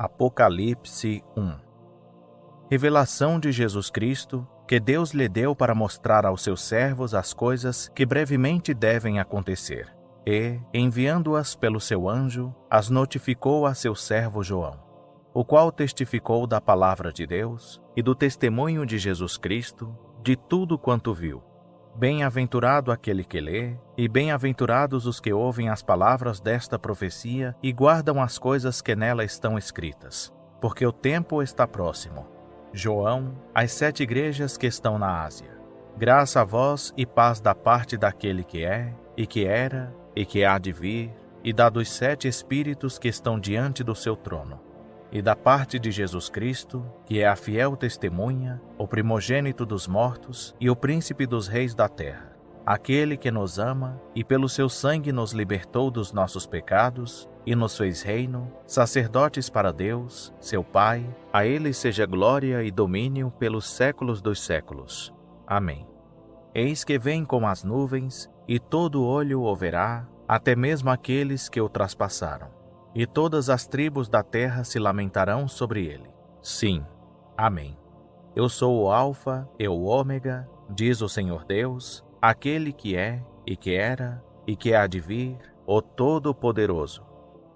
Apocalipse 1. Revelação de Jesus Cristo, que Deus lhe deu para mostrar aos seus servos as coisas que brevemente devem acontecer, e, enviando-as pelo seu anjo, as notificou a seu servo João, o qual testificou da palavra de Deus e do testemunho de Jesus Cristo, de tudo quanto viu. Bem-aventurado aquele que lê, e bem-aventurados os que ouvem as palavras desta profecia e guardam as coisas que nela estão escritas, porque o tempo está próximo. João, às 7 igrejas que estão na Ásia. Graça a vós e paz da parte daquele que é, e que era, e que há de vir, e da dos 7 Espíritos que estão diante do seu trono, e da parte de Jesus Cristo, que é a fiel testemunha, o primogênito dos mortos e o príncipe dos reis da terra, aquele que nos ama e pelo seu sangue nos libertou dos nossos pecados e nos fez reino, sacerdotes para Deus, seu Pai. A ele seja glória e domínio pelos séculos dos séculos. Amém. Eis que vem com as nuvens, e todo olho o verá, até mesmo aqueles que o traspassaram. E todas as tribos da terra se lamentarão sobre ele. Sim. Amém. Eu sou o Alfa e o Ômega, diz o Senhor Deus, aquele que é, e que era, e que há de vir, o Todo-Poderoso.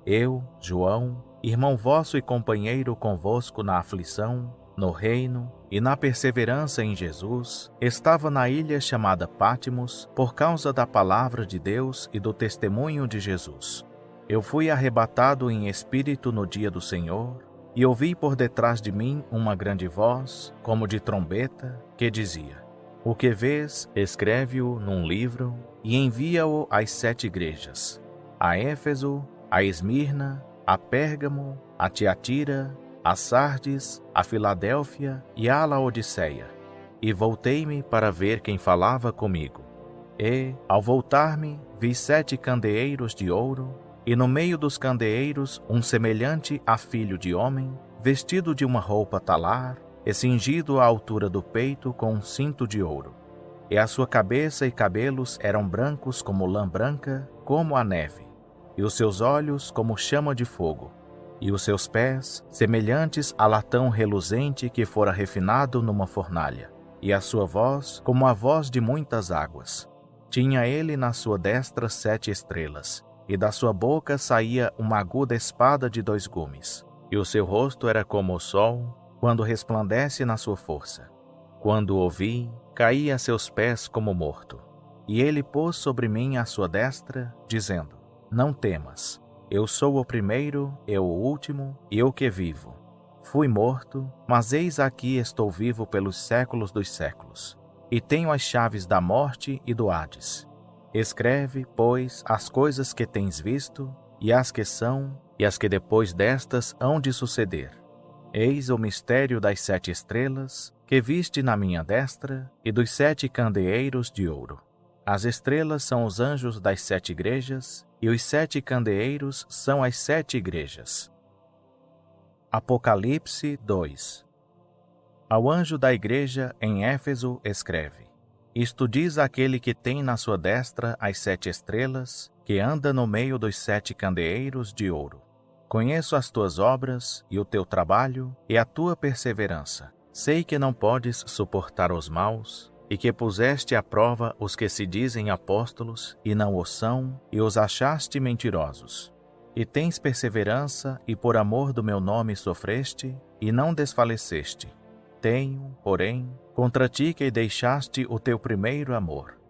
Eu, João, irmão vosso e companheiro convosco na aflição, no reino e na perseverança em Jesus, estava na ilha chamada Pátimos por causa da palavra de Deus e do testemunho de Jesus. Eu fui arrebatado em espírito no dia do Senhor, e ouvi por detrás de mim uma grande voz, como de trombeta, que dizia: O que vês, escreve-o num livro, e envia-o às 7 igrejas: a Éfeso, a Esmirna, a Pérgamo, a Tiatira, a Sardes, a Filadélfia e a Laodiceia. E voltei-me para ver quem falava comigo. E, ao voltar-me, vi 7 candeeiros de ouro, e no meio dos candeeiros um semelhante a filho de homem, vestido de uma roupa talar, e cingido à altura do peito com um cinto de ouro. E a sua cabeça e cabelos eram brancos como lã branca, como a neve, e os seus olhos como chama de fogo, e os seus pés semelhantes a latão reluzente que fora refinado numa fornalha, e a sua voz como a voz de muitas águas. Tinha ele na sua destra 7 estrelas, e da sua boca saía uma aguda espada de 2 gumes, e o seu rosto era como o sol, quando resplandece na sua força. Quando o vi, caí a seus pés como morto. E ele pôs sobre mim a sua destra, dizendo: Não temas, eu sou o primeiro e o último, e o que vivo. Fui morto, mas eis aqui estou vivo pelos séculos dos séculos, e tenho as chaves da morte e do Hades. Escreve, pois, as coisas que tens visto, e as que são, e as que depois destas hão de suceder. Eis o mistério das 7 estrelas, que viste na minha destra, e dos 7 candeeiros de ouro. As estrelas são os anjos das 7 igrejas, e os 7 candeeiros são as 7 igrejas. Apocalipse 2. Ao anjo da igreja em Éfeso escreve: Isto diz aquele que tem na sua destra as 7 estrelas, que anda no meio dos 7 candeeiros de ouro. Conheço as tuas obras, e o teu trabalho, e a tua perseverança. Sei que não podes suportar os maus, e que puseste à prova os que se dizem apóstolos, e não o são, e os achaste mentirosos. E tens perseverança, e por amor do meu nome sofreste, e não desfaleceste. Tenho, porém, contra ti que deixaste o teu primeiro amor.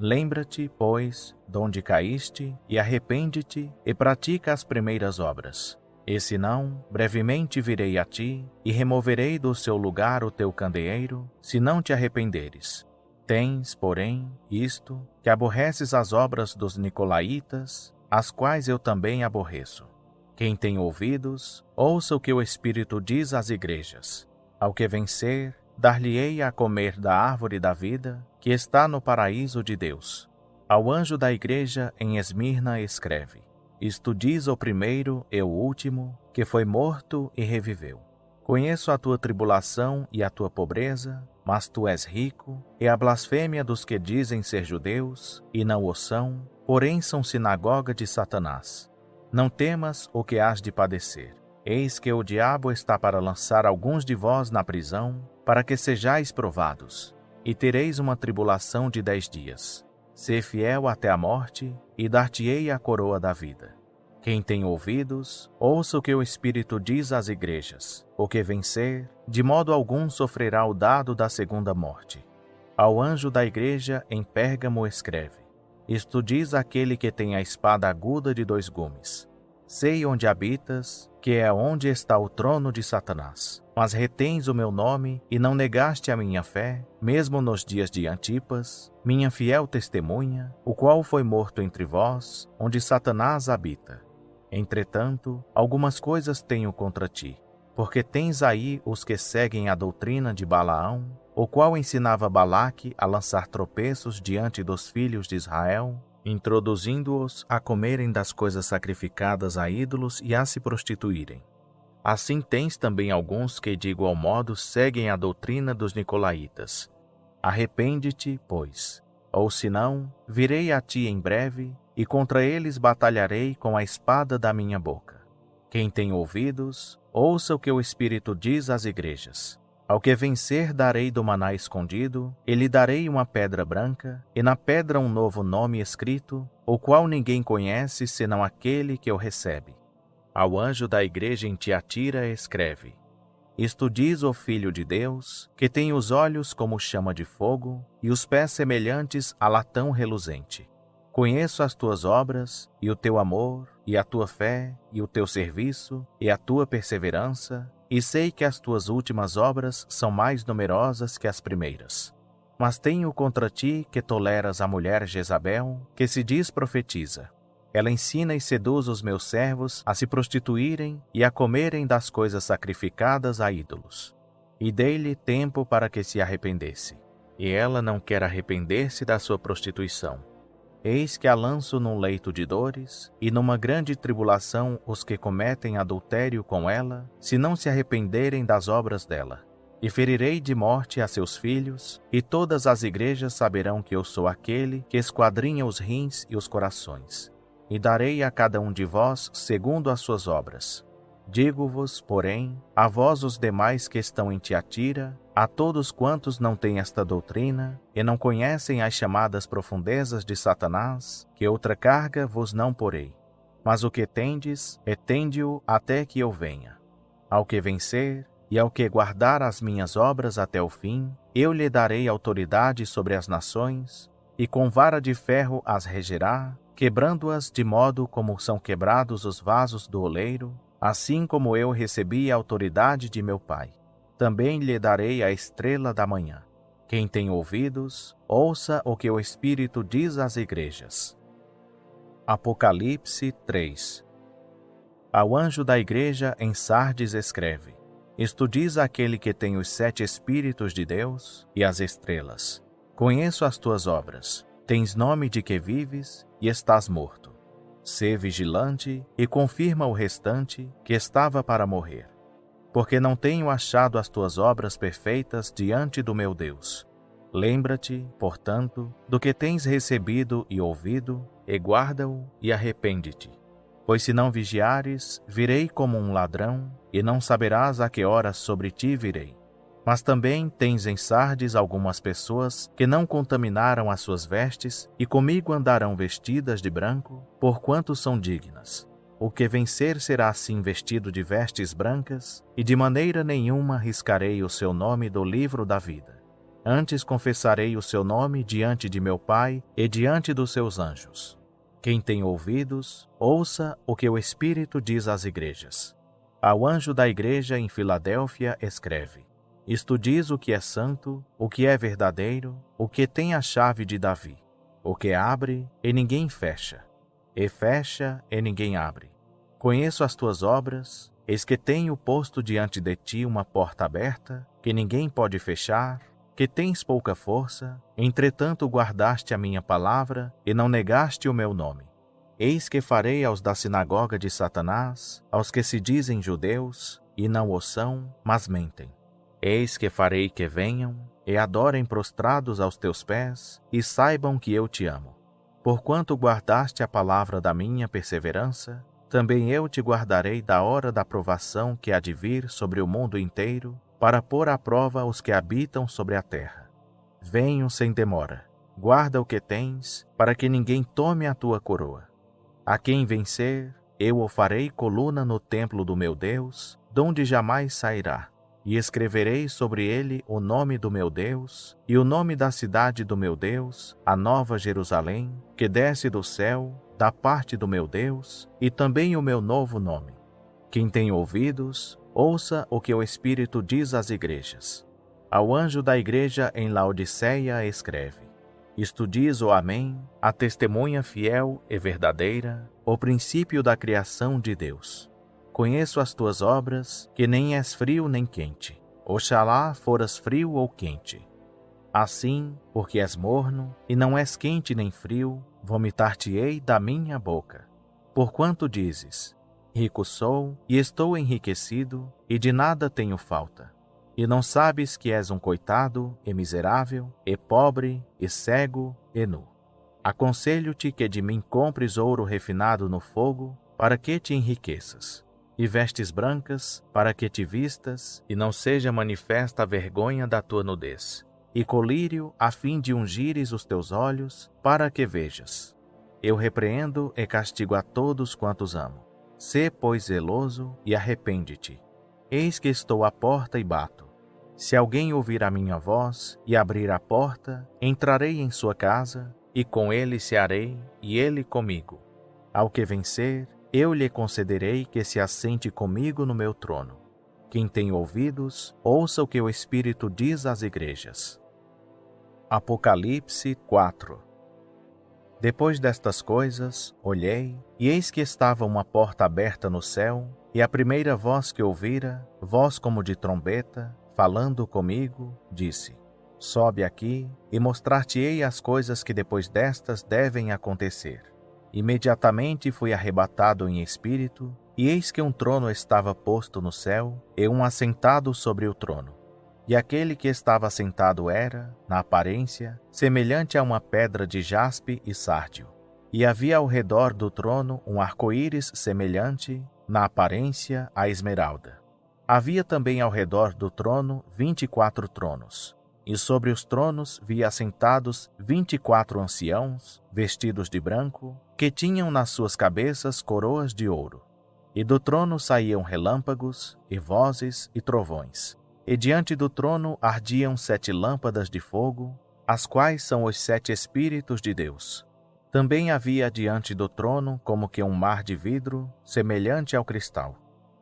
Lembra-te, pois, donde caíste, e arrepende-te, e pratica as primeiras obras. E se não, brevemente virei a ti, e removerei do seu lugar o teu candeeiro, se não te arrependeres. Tens, porém, isto, que aborreces as obras dos nicolaítas, as quais eu também aborreço. Quem tem ouvidos, ouça o que o Espírito diz às igrejas. Ao que vencer, dar-lhe-ei a comer da árvore da vida, que está no paraíso de Deus. Ao anjo da igreja em Esmirna escreve: Isto diz o primeiro e o último, que foi morto e reviveu. Conheço a tua tribulação e a tua pobreza, mas tu és rico, e a blasfêmia dos que dizem ser judeus, e não o são, porém são sinagoga de Satanás. Não temas o que hás de padecer. Eis que o diabo está para lançar alguns de vós na prisão, para que sejais provados, e tereis uma tribulação de 10 dias. Sê fiel até a morte, e dar-te-ei a coroa da vida. Quem tem ouvidos, ouça o que o Espírito diz às igrejas. O que vencer, de modo algum sofrerá o dado da segunda morte. Ao anjo da igreja em Pérgamo escreve: Isto diz aquele que tem a espada aguda de 2 gumes. Sei onde habitas, que é onde está o trono de Satanás. Mas retens o meu nome e não negaste a minha fé, mesmo nos dias de Antipas, minha fiel testemunha, o qual foi morto entre vós, onde Satanás habita. Entretanto, algumas coisas tenho contra ti, porque tens aí os que seguem a doutrina de Balaão, o qual ensinava Balaque a lançar tropeços diante dos filhos de Israel, introduzindo-os a comerem das coisas sacrificadas a ídolos e a se prostituírem. Assim tens também alguns que, de igual modo, seguem a doutrina dos nicolaítas. Arrepende-te, pois, ou senão, virei a ti em breve, e contra eles batalharei com a espada da minha boca. Quem tem ouvidos, ouça o que o Espírito diz às igrejas. Ao que vencer darei do maná escondido, e lhe darei uma pedra branca, e na pedra um novo nome escrito, o qual ninguém conhece senão aquele que o recebe. Ao anjo da igreja em Tiatira escreve: Isto diz o Filho de Deus, que tem os olhos como chama de fogo, e os pés semelhantes a latão reluzente. Conheço as tuas obras, e o teu amor, e a tua fé, e o teu serviço, e a tua perseverança, e sei que as tuas últimas obras são mais numerosas que as primeiras. Mas tenho contra ti que toleras a mulher Jezabel, que se diz profetiza. Ela ensina e seduz os meus servos a se prostituírem e a comerem das coisas sacrificadas a ídolos. E dei-lhe tempo para que se arrependesse. E ela não quer arrepender-se da sua prostituição. Eis que a lanço num leito de dores, e numa grande tribulação os que cometem adultério com ela, se não se arrependerem das obras dela. E ferirei de morte a seus filhos, e todas as igrejas saberão que eu sou aquele que esquadrinha os rins e os corações. E darei a cada um de vós segundo as suas obras. Digo-vos, porém, a vós os demais que estão em Tiatira, a todos quantos não têm esta doutrina, e não conhecem as chamadas profundezas de Satanás, que outra carga vos não porei. Mas o que tendes, etende-o até que eu venha. Ao que vencer, e ao que guardar as minhas obras até o fim, eu lhe darei autoridade sobre as nações, e com vara de ferro as regerá, quebrando-as de modo como são quebrados os vasos do oleiro, assim como eu recebi a autoridade de meu Pai. Também lhe darei a estrela da manhã. Quem tem ouvidos, ouça o que o Espírito diz às igrejas. Apocalipse 3. Ao anjo da igreja em Sardes escreve: Isto diz aquele que tem os 7 Espíritos de Deus e as estrelas. Conheço as tuas obras. Tens nome de que vives e estás morto. Sê vigilante e confirma o restante que estava para morrer. Porque não tenho achado as tuas obras perfeitas diante do meu Deus. Lembra-te, portanto, do que tens recebido e ouvido, e guarda-o e arrepende-te. Pois se não vigiares, virei como um ladrão, e não saberás a que horas sobre ti virei. Mas também tens em Sardes algumas pessoas que não contaminaram as suas vestes, e comigo andarão vestidas de branco, porquanto são dignas. O que vencer será assim vestido de vestes brancas, e de maneira nenhuma riscarei o seu nome do livro da vida. Antes confessarei o seu nome diante de meu Pai e diante dos seus anjos. Quem tem ouvidos, ouça o que o Espírito diz às igrejas. Ao anjo da igreja em Filadélfia escreve: Isto diz o que é santo, o que é verdadeiro, o que tem a chave de Davi, o que abre e ninguém fecha, e fecha e ninguém abre. Conheço as tuas obras, eis que tenho posto diante de ti uma porta aberta, que ninguém pode fechar, que tens pouca força, entretanto guardaste a minha palavra e não negaste o meu nome. Eis que farei aos da sinagoga de Satanás, aos que se dizem judeus, e não o são, mas mentem. Eis que farei que venham, e adorem prostrados aos teus pés, e saibam que eu te amo. Porquanto guardaste a palavra da minha perseverança, também eu te guardarei da hora da provação que há de vir sobre o mundo inteiro, para pôr à prova os que habitam sobre a terra. Venho sem demora. Guarda o que tens, para que ninguém tome a tua coroa. A quem vencer, eu o farei coluna no templo do meu Deus, donde jamais sairá. E escreverei sobre ele o nome do meu Deus, e o nome da cidade do meu Deus, a nova Jerusalém, que desce do céu, da parte do meu Deus, e também o meu novo nome. Quem tem ouvidos, ouça o que o Espírito diz às igrejas. Ao anjo da igreja em Laodiceia escreve: Isto diz o Amém, a testemunha fiel e verdadeira, o princípio da criação de Deus. Conheço as tuas obras, que nem és frio nem quente. Oxalá foras frio ou quente. Assim, porque és morno, e não és quente nem frio, vomitar-te-ei da minha boca. Porquanto dizes: Rico sou, e estou enriquecido, e de nada tenho falta. E não sabes que és um coitado, e miserável, e pobre, e cego, e nu. Aconselho-te que de mim compres ouro refinado no fogo, para que te enriqueças, e vestes brancas, para que te vistas, e não seja manifesta a vergonha da tua nudez, e colírio, a fim de ungires os teus olhos, para que vejas. Eu repreendo e castigo a todos quantos amo. Sê, pois, zeloso, e arrepende-te. Eis que estou à porta e bato. Se alguém ouvir a minha voz e abrir a porta, entrarei em sua casa, e com ele cearei, e ele comigo. Ao que vencer, eu lhe concederei que se assente comigo no meu trono. Quem tem ouvidos, ouça o que o Espírito diz às igrejas. Apocalipse 4. Depois destas coisas, olhei, e eis que estava uma porta aberta no céu, e a primeira voz que ouvira, voz como de trombeta, falando comigo, disse: Sobe aqui, e mostrar-te-ei as coisas que depois destas devem acontecer. Imediatamente fui arrebatado em espírito, e eis que um trono estava posto no céu, e um assentado sobre o trono. E aquele que estava assentado era, na aparência, semelhante a uma pedra de jaspe e sárdio. E havia ao redor do trono um arco-íris semelhante, na aparência, a esmeralda. Havia também ao redor do trono 24 tronos. E sobre os tronos vi assentados 24 anciãos, vestidos de branco, que tinham nas suas cabeças coroas de ouro. E do trono saíam relâmpagos, e vozes, e trovões. E diante do trono ardiam 7 lâmpadas de fogo, as quais são os 7 Espíritos de Deus. Também havia diante do trono como que um mar de vidro, semelhante ao cristal.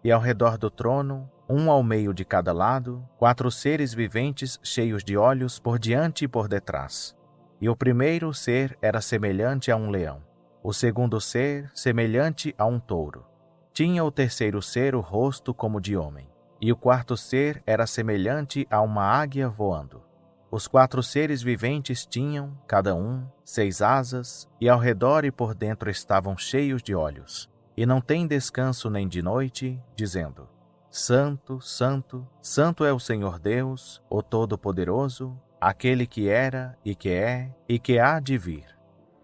E ao redor do trono, um ao meio de cada lado, 4 seres viventes cheios de olhos por diante e por detrás. E o primeiro ser era semelhante a um leão. O segundo ser, semelhante a um touro. Tinha o terceiro ser o rosto como de homem. E o quarto ser era semelhante a uma águia voando. Os 4 seres viventes tinham, cada um, 6 asas, e ao redor e por dentro estavam cheios de olhos. E não têm descanso nem de noite, dizendo: Santo, Santo, Santo é o Senhor Deus, o Todo-Poderoso, aquele que era, e que há de vir.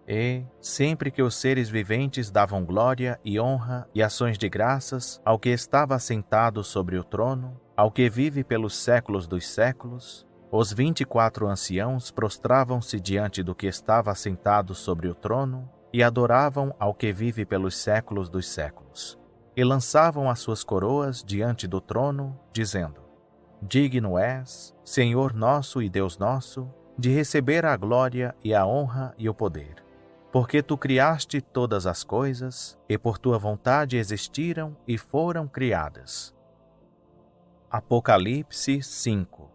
E, sempre que os seres viventes davam glória e honra e ações de graças ao que estava assentado sobre o trono, ao que vive pelos séculos dos séculos, os 24 anciãos prostravam-se diante do que estava assentado sobre o trono e adoravam ao que vive pelos séculos dos séculos. E lançavam as suas coroas diante do trono, dizendo: Digno és, Senhor nosso e Deus nosso, de receber a glória e a honra e o poder. Porque tu criaste todas as coisas, e por tua vontade existiram e foram criadas. Apocalipse 5.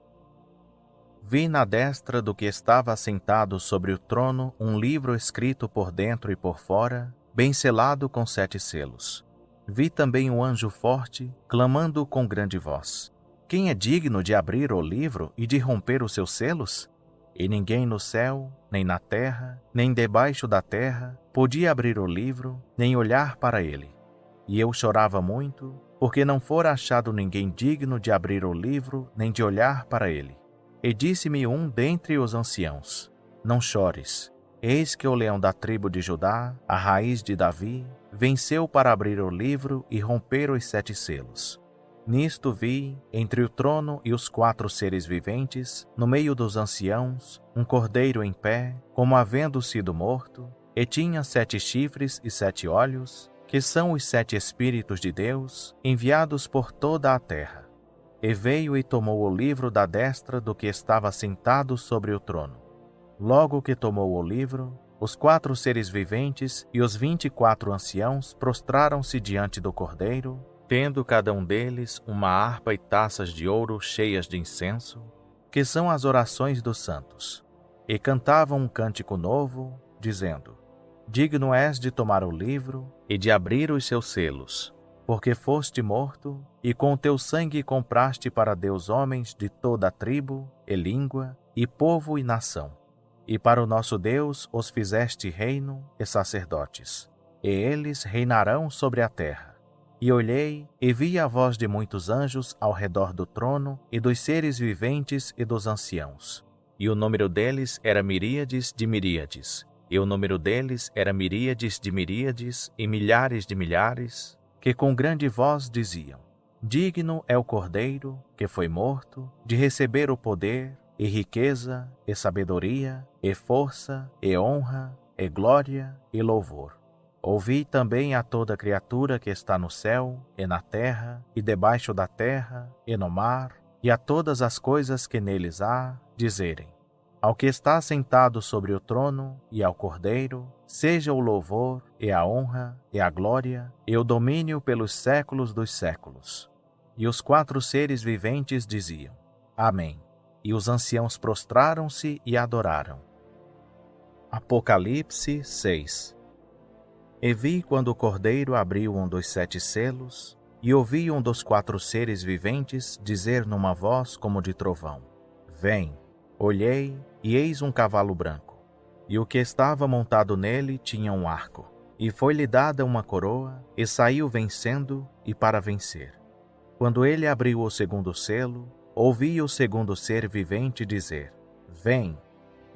Vi na destra do que estava assentado sobre o trono um livro escrito por dentro e por fora, bem selado com 7 selos. Vi também um anjo forte, clamando com grande voz: Quem é digno de abrir o livro e de romper os seus selos? E ninguém no céu, nem na terra, nem debaixo da terra, podia abrir o livro, nem olhar para ele. E eu chorava muito, porque não fora achado ninguém digno de abrir o livro, nem de olhar para ele. E disse-me um dentre os anciãos: Não chores. Eis que o leão da tribo de Judá, a raiz de Davi, venceu para abrir o livro e romper os 7 selos. Nisto vi, entre o trono e os 4 seres viventes, no meio dos anciãos, um cordeiro em pé, como havendo sido morto, e tinha 7 chifres e 7 olhos, que são os 7 Espíritos de Deus, enviados por toda a terra. E veio e tomou o livro da destra do que estava sentado sobre o trono. Logo que tomou o livro, os 4 seres viventes e os 24 anciãos prostraram-se diante do cordeiro, tendo cada um deles uma harpa e taças de ouro cheias de incenso, que são as orações dos santos, e cantavam um cântico novo, dizendo: Digno és de tomar o livro e de abrir os seus selos, porque foste morto, e com o teu sangue compraste para Deus homens de toda a tribo, e língua, e povo e nação. E para o nosso Deus os fizeste reino e sacerdotes, e eles reinarão sobre a terra. E olhei, e vi a voz de muitos anjos ao redor do trono, e dos seres viventes e dos anciãos. E o número deles era miríades de miríades, e o número deles era miríades de miríades e milhares de milhares, que com grande voz diziam: Digno é o Cordeiro, que foi morto, de receber o poder, e riqueza, e sabedoria, e força, e honra, e glória, e louvor. Ouvi também a toda criatura que está no céu, e na terra, e debaixo da terra, e no mar, e a todas as coisas que neles há, dizerem: Ao que está sentado sobre o trono, e ao Cordeiro, seja o louvor, e a honra, e a glória, e o domínio pelos séculos dos séculos. E os 4 seres viventes diziam: Amém. E os anciãos prostraram-se e adoraram. Apocalipse 6. E vi quando o Cordeiro abriu um dos 7 selos, e ouvi um dos 4 seres viventes dizer numa voz como de trovão: Vem. Olhei, e eis um cavalo branco, e o que estava montado nele tinha um arco, e foi-lhe dada uma coroa, e saiu vencendo e para vencer. Quando ele abriu o 2º selo, ouvi o 2º ser vivente dizer: Vem!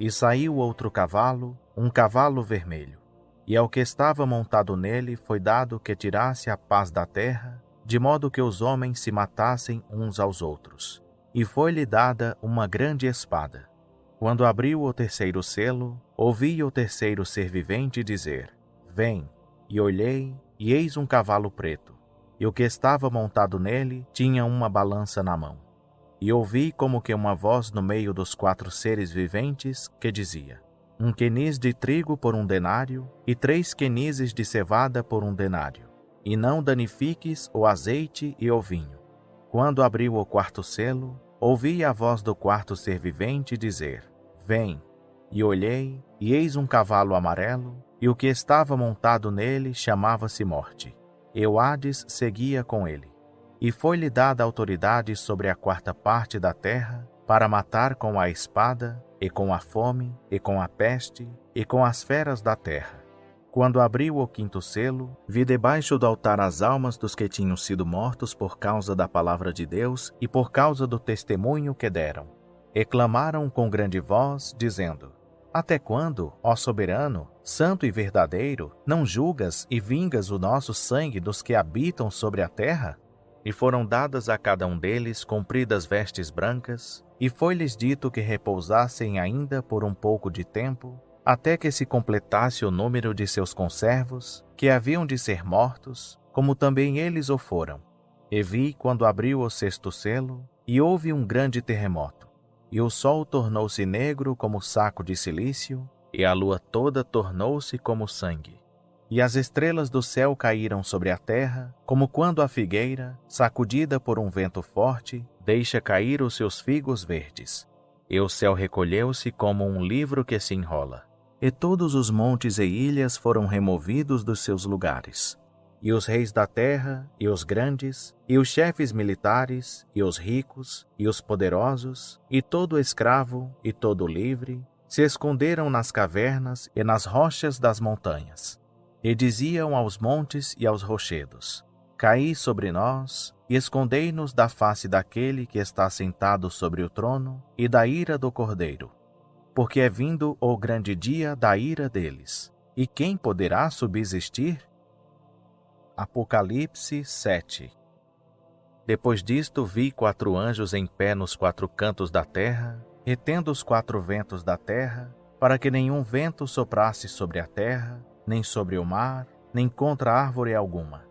E saiu outro cavalo, um cavalo vermelho. E ao que estava montado nele foi dado que tirasse a paz da terra, de modo que os homens se matassem uns aos outros. E foi-lhe dada uma grande espada. Quando abriu o 3º selo, ouvi o 3º ser vivente dizer: Vem! E olhei, e eis um cavalo preto. E o que estava montado nele tinha uma balança na mão. E ouvi como que uma voz no meio dos 4 seres viventes que dizia: 1 queniz de trigo por 1 denário, e 3 quenizes de cevada por 1 denário. E não danifiques o azeite e o vinho. Quando abriu o 4º selo, ouvi a voz do 4º ser vivente dizer: Vem! E olhei, e eis um cavalo amarelo, e o que estava montado nele chamava-se Morte. E o Hades seguia com ele. E foi-lhe dada autoridade sobre a 4ª parte da terra, para matar com a espada, e com a fome, e com a peste, e com as feras da terra. Quando abriu o 5º selo, vi debaixo do altar as almas dos que tinham sido mortos por causa da palavra de Deus e por causa do testemunho que deram. E clamaram com grande voz, dizendo: Até quando, ó soberano, santo e verdadeiro, não julgas e vingas o nosso sangue dos que habitam sobre a terra? E foram dadas a cada um deles compridas vestes brancas, e foi-lhes dito que repousassem ainda por um pouco de tempo, até que se completasse o número de seus conservos, que haviam de ser mortos, como também eles o foram. E vi quando abriu o 6º selo, e houve um grande terremoto, e o sol tornou-se negro como saco de cilício, e a lua toda tornou-se como sangue. E as estrelas do céu caíram sobre a terra, como quando a figueira, sacudida por um vento forte, deixa cair os seus figos verdes. E o céu recolheu-se como um livro que se enrola. E todos os montes e ilhas foram removidos dos seus lugares. E os reis da terra, e os grandes, e os chefes militares, e os ricos, e os poderosos, e todo escravo, e todo livre, se esconderam nas cavernas e nas rochas das montanhas. E diziam aos montes e aos rochedos: Caí sobre nós, e escondei-nos da face daquele que está sentado sobre o trono e da ira do Cordeiro. porque é vindo o grande dia da ira deles. E quem poderá subsistir? Apocalipse 7. Depois disto vi 4 anjos em pé nos 4 cantos da terra, retendo os 4 ventos da terra, para que nenhum vento soprasse sobre a terra, nem sobre o mar, nem contra árvore alguma.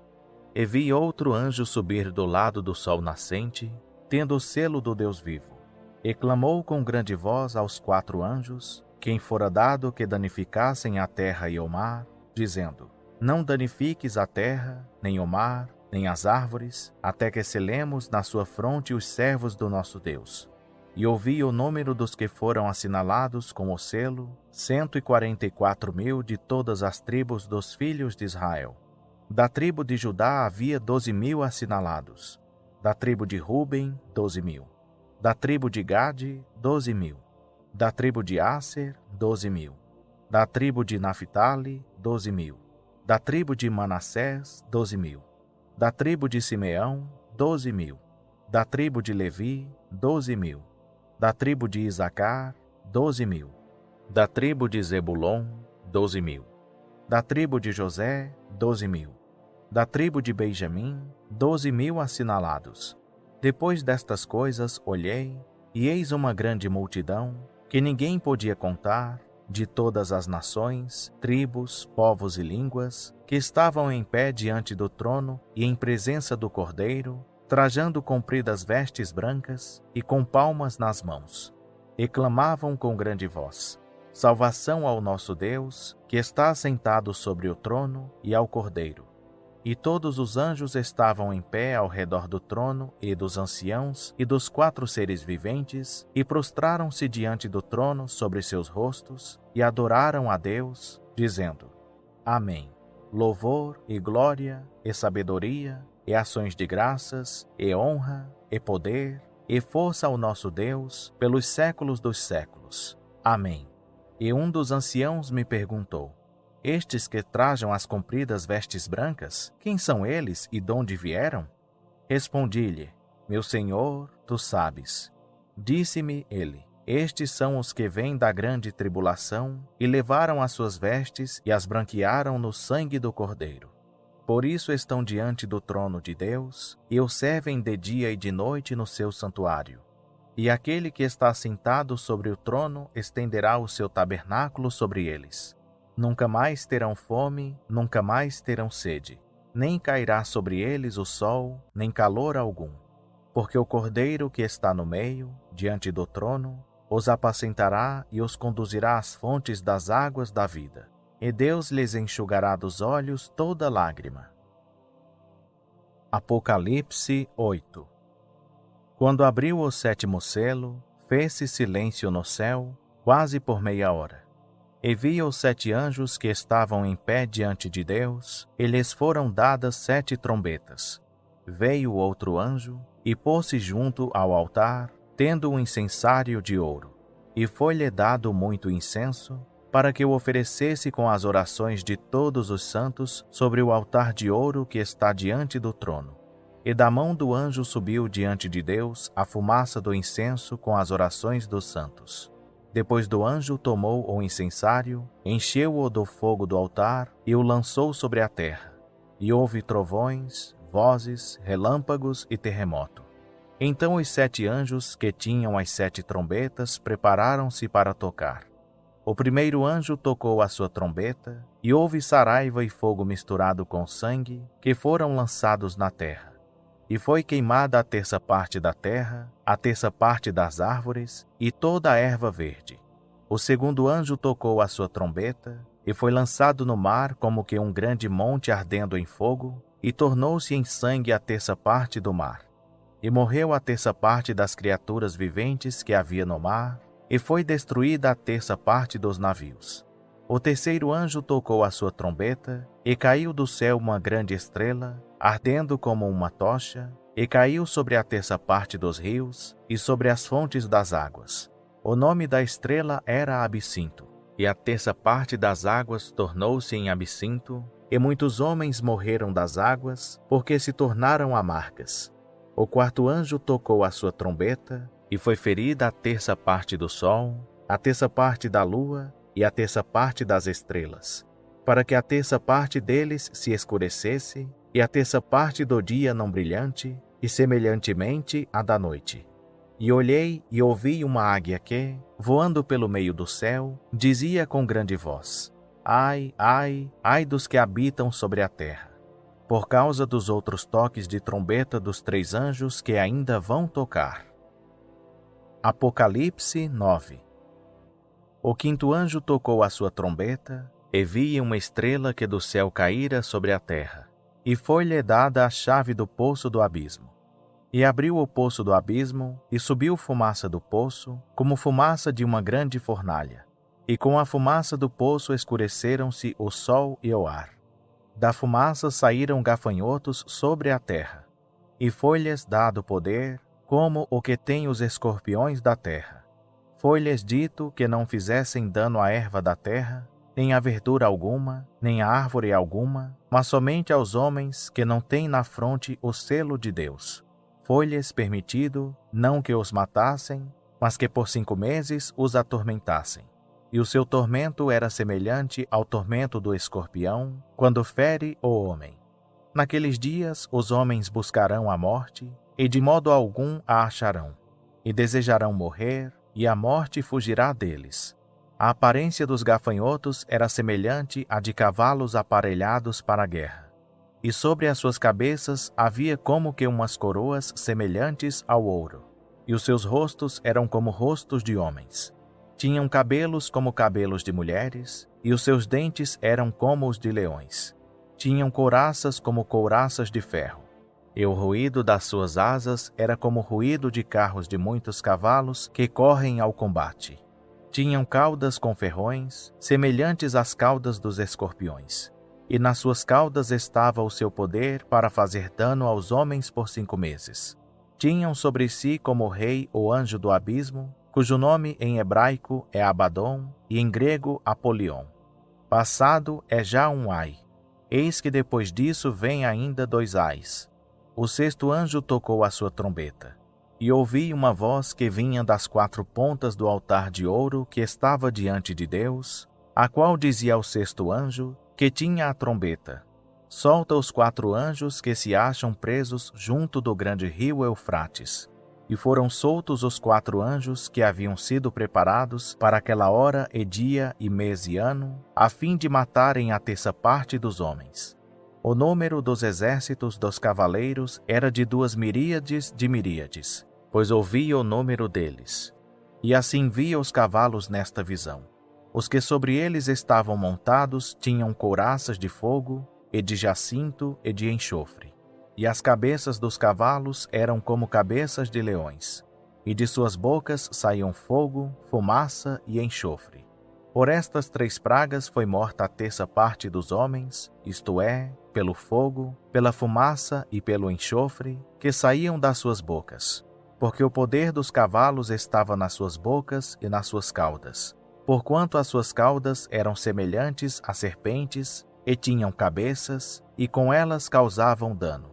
E vi outro anjo subir do lado do sol nascente, tendo o selo do Deus vivo. E clamou com grande voz aos 4 anjos, quem fora dado que danificassem a terra e o mar, dizendo: Não danifiques a terra, nem o mar, nem as árvores, até que selemos na sua fronte os servos do nosso Deus. E ouvi o número dos que foram assinalados com o selo, 144.000 de todas as tribos dos filhos de Israel. Da tribo de Judá havia 12.000 assinalados, da tribo de Ruben, 12.000, da tribo de Gade, 12.000, da tribo de Asser, 12.000, da tribo de Naphtali, 12.000, da tribo de Manassés, 12.000, da tribo de Simeão, 12.000, da tribo de Levi, 12.000, da tribo de Isacar, 12.000, da tribo de Zebulon, 12.000, da tribo de José, 12.000, da tribo de Benjamim, 12.000 assinalados. Depois destas coisas olhei, e eis uma grande multidão, que ninguém podia contar, de todas as nações, tribos, povos e línguas, que estavam em pé diante do trono e em presença do Cordeiro, trajando compridas vestes brancas e com palmas nas mãos, e clamavam com grande voz: Salvação ao nosso Deus, que está assentado sobre o trono, e ao Cordeiro. E todos os anjos estavam em pé ao redor do trono e dos anciãos e dos 4 seres viventes, e prostraram-se diante do trono sobre seus rostos, e adoraram a Deus, dizendo: Amém. Louvor e glória, e sabedoria, e ações de graças, e honra, e poder, e força ao nosso Deus, pelos séculos dos séculos. Amém. E um dos anciãos me perguntou: Estes que trajam as compridas vestes brancas, quem são eles e de onde vieram? Respondi-lhe: Meu Senhor, tu sabes. Disse-me ele: Estes são os que vêm da grande tribulação e levaram as suas vestes e as branquearam no sangue do Cordeiro. Por isso estão diante do trono de Deus e o servem de dia e de noite no seu santuário. E aquele que está sentado sobre o trono estenderá o seu tabernáculo sobre eles. Nunca mais terão fome, nunca mais terão sede, nem cairá sobre eles o sol, nem calor algum. Porque o Cordeiro que está no meio, diante do trono, os apacentará e os conduzirá às fontes das águas da vida. E Deus lhes enxugará dos olhos toda lágrima. Apocalipse 8. Quando abriu o 7º selo, fez-se silêncio no céu, quase por meia hora. E vi os 7 anjos que estavam em pé diante de Deus, e lhes foram dadas 7 trombetas. Veio outro anjo, e pôs-se junto ao altar, tendo um incensário de ouro. E foi-lhe dado muito incenso, para que o oferecesse com as orações de todos os santos sobre o altar de ouro que está diante do trono. E da mão do anjo subiu diante de Deus a fumaça do incenso com as orações dos santos. Depois do anjo tomou o incensário, encheu-o do fogo do altar e o lançou sobre a terra. E houve trovões, vozes, relâmpagos e terremoto. Então os 7 anjos que tinham as 7 trombetas prepararam-se para tocar. O primeiro anjo tocou a sua trombeta, e houve saraiva e fogo misturado com sangue, que foram lançados na terra. E foi queimada a 1/3 parte da terra, a 1/3 parte das árvores e toda a erva verde. O segundo anjo tocou a sua trombeta, e foi lançado no mar como que um grande monte ardendo em fogo, e tornou-se em sangue a 1/3 parte do mar. E morreu a 1/3 parte das criaturas viventes que havia no mar, e foi destruída a 1/3 parte dos navios. O terceiro anjo tocou a sua trombeta, e caiu do céu uma grande estrela, ardendo como uma tocha, e caiu sobre a 1/3 parte dos rios e sobre as fontes das águas. O nome da estrela era Absinto, e a 1/3 parte das águas tornou-se em absinto, e muitos homens morreram das águas, porque se tornaram amargas. O quarto anjo tocou a sua trombeta, e foi ferida a 1/3 parte do sol, a terça parte da lua e a terça parte das estrelas, para que a terça parte deles se escurecesse e a terça parte do dia não brilhante, e semelhantemente a da noite. E olhei e ouvi uma águia que, voando pelo meio do céu, dizia com grande voz: Ai, ai, ai dos que habitam sobre a terra, por causa dos outros toques de trombeta dos 3 anjos que ainda vão tocar. Apocalipse 9. O 5º anjo tocou a sua trombeta, e vi uma estrela que do céu caíra sobre a terra, e foi-lhe dada a chave do poço do abismo. E abriu o poço do abismo, e subiu fumaça do poço, como fumaça de uma grande fornalha. E com a fumaça do poço escureceram-se o sol e o ar. Da fumaça saíram gafanhotos sobre a terra, e foi-lhes dado poder, como o que tem os escorpiões da terra. Foi-lhes dito que não fizessem dano à erva da terra, nem à verdura alguma, nem à árvore alguma, mas somente aos homens que não têm na fronte o selo de Deus. Foi-lhes permitido, não que os matassem, mas que por 5 meses os atormentassem. E o seu tormento era semelhante ao tormento do escorpião, quando fere o homem. Naqueles dias os homens buscarão a morte, e de modo algum a acharão, e desejarão morrer, e a morte fugirá deles. A aparência dos gafanhotos era semelhante à de cavalos aparelhados para a guerra. E sobre as suas cabeças havia como que umas coroas semelhantes ao ouro. E os seus rostos eram como rostos de homens. Tinham cabelos como cabelos de mulheres, e os seus dentes eram como os de leões. Tinham couraças como couraças de ferro. E o ruído das suas asas era como o ruído de carros de muitos cavalos que correm ao combate. Tinham caudas com ferrões, semelhantes às caudas dos escorpiões. E nas suas caudas estava o seu poder para fazer dano aos homens por 5 meses. Tinham sobre si como rei o anjo do abismo, cujo nome em hebraico é Abaddon e em grego Apolion. Passado é já um ai. Eis que depois disso vem ainda 2 ais. O 6º anjo tocou a sua trombeta, e ouvi uma voz que vinha das 4 pontas do altar de ouro que estava diante de Deus, a qual dizia ao 6º anjo, que tinha a trombeta: Solta os 4 anjos que se acham presos junto do grande rio Eufrates. E foram soltos os 4 anjos que haviam sido preparados para aquela hora e dia e mês e ano, a fim de matarem a terça parte dos homens. O número dos exércitos dos cavaleiros era de 2 miríades de miríades, pois ouvi o número deles. E assim vi os cavalos nesta visão. Os que sobre eles estavam montados tinham couraças de fogo, e de jacinto e de enxofre. E as cabeças dos cavalos eram como cabeças de leões, e de suas bocas saíam fogo, fumaça e enxofre. Por estas 3 pragas foi morta a terça parte dos homens, isto é, pelo fogo, pela fumaça e pelo enxofre, que saíam das suas bocas. Porque o poder dos cavalos estava nas suas bocas e nas suas caudas, porquanto as suas caudas eram semelhantes a serpentes, e tinham cabeças, e com elas causavam dano.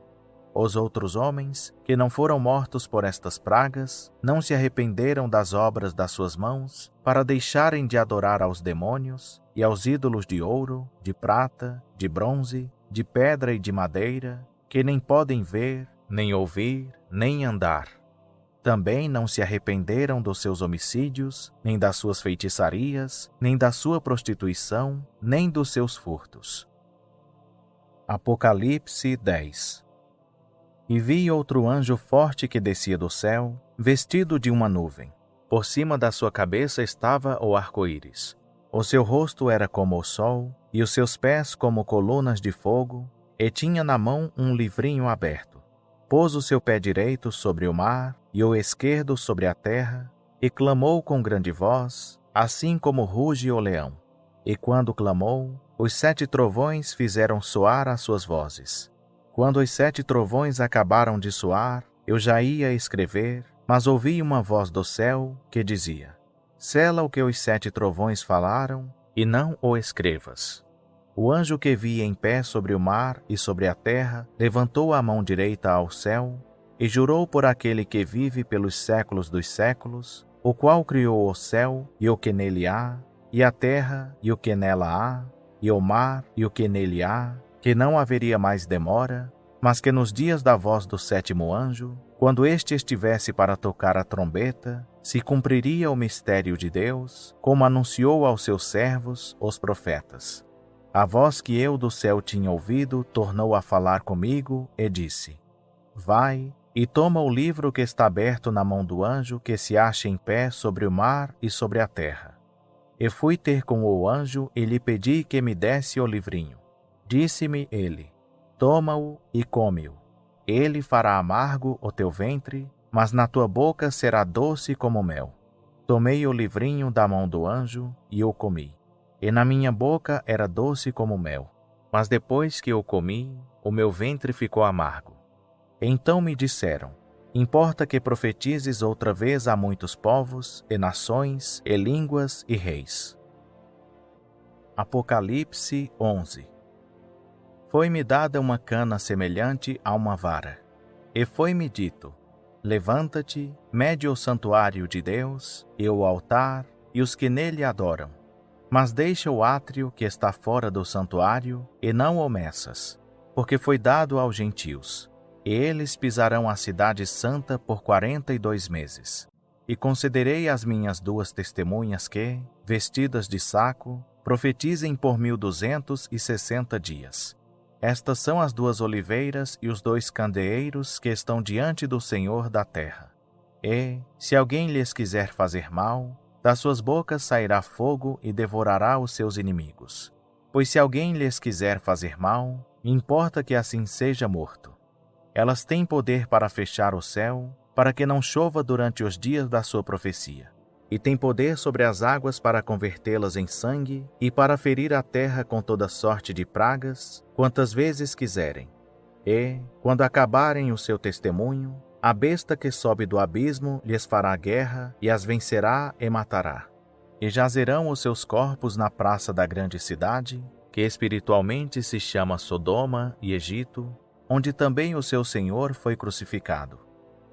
Os outros homens, que não foram mortos por estas pragas, não se arrependeram das obras das suas mãos, para deixarem de adorar aos demônios e aos ídolos de ouro, de prata, de bronze, de pedra e de madeira, que nem podem ver, nem ouvir, nem andar. Também não se arrependeram dos seus homicídios, nem das suas feitiçarias, nem da sua prostituição, nem dos seus furtos. Apocalipse 10. E vi outro anjo forte que descia do céu, vestido de uma nuvem. Por cima da sua cabeça estava o arco-íris. O seu rosto era como o sol, e os seus pés como colunas de fogo, e tinha na mão um livrinho aberto. Pôs o seu pé direito sobre o mar, e o esquerdo sobre a terra, e clamou com grande voz, assim como ruge o leão. E quando clamou, os 7 trovões fizeram soar as suas vozes. Quando os 7 trovões acabaram de soar, eu já ia escrever, mas ouvi uma voz do céu que dizia: Sela o que os 7 trovões falaram, e não o escrevas. O anjo que vi em pé sobre o mar e sobre a terra levantou a mão direita ao céu e jurou por aquele que vive pelos séculos dos séculos, o qual criou o céu e o que nele há, e a terra e o que nela há, e o mar e o que nele há, que não haveria mais demora, mas que nos dias da voz do sétimo anjo, quando este estivesse para tocar a trombeta, se cumpriria o mistério de Deus, como anunciou aos seus servos, os profetas. A voz que eu do céu tinha ouvido tornou a falar comigo e disse: Vai e toma o livro que está aberto na mão do anjo que se acha em pé sobre o mar e sobre a terra. E fui ter com o anjo e lhe pedi que me desse o livrinho. Disse-me ele: Toma-o e come-o. Ele fará amargo o teu ventre, mas na tua boca será doce como mel. Tomei o livrinho da mão do anjo e o comi. E na minha boca era doce como mel. Mas depois que o comi, o meu ventre ficou amargo. Então me disseram: Importa que profetizes outra vez a muitos povos, e nações, e línguas, e reis. Apocalipse 11. Foi-me dada uma cana semelhante a uma vara, e foi-me dito: Levanta-te, mede o santuário de Deus, e o altar, e os que nele adoram. Mas deixa o átrio que está fora do santuário, e não o meças, porque foi dado aos gentios. E eles pisarão a cidade santa por 42 meses. E concederei às minhas 2 testemunhas que, vestidas de saco, profetizem por 1260 dias. Estas são as 2 oliveiras e os 2 candeeiros que estão diante do Senhor da terra. E, se alguém lhes quiser fazer mal, das suas bocas sairá fogo e devorará os seus inimigos. Pois se alguém lhes quiser fazer mal, importa que assim seja morto. Elas têm poder para fechar o céu, para que não chova durante os dias da sua profecia. E têm poder sobre as águas para convertê-las em sangue, e para ferir a terra com toda sorte de pragas, quantas vezes quiserem. E, quando acabarem o seu testemunho, a besta que sobe do abismo lhes fará guerra, e as vencerá e matará. E jazerão os seus corpos na praça da grande cidade, que espiritualmente se chama Sodoma e Egito, onde também o seu Senhor foi crucificado.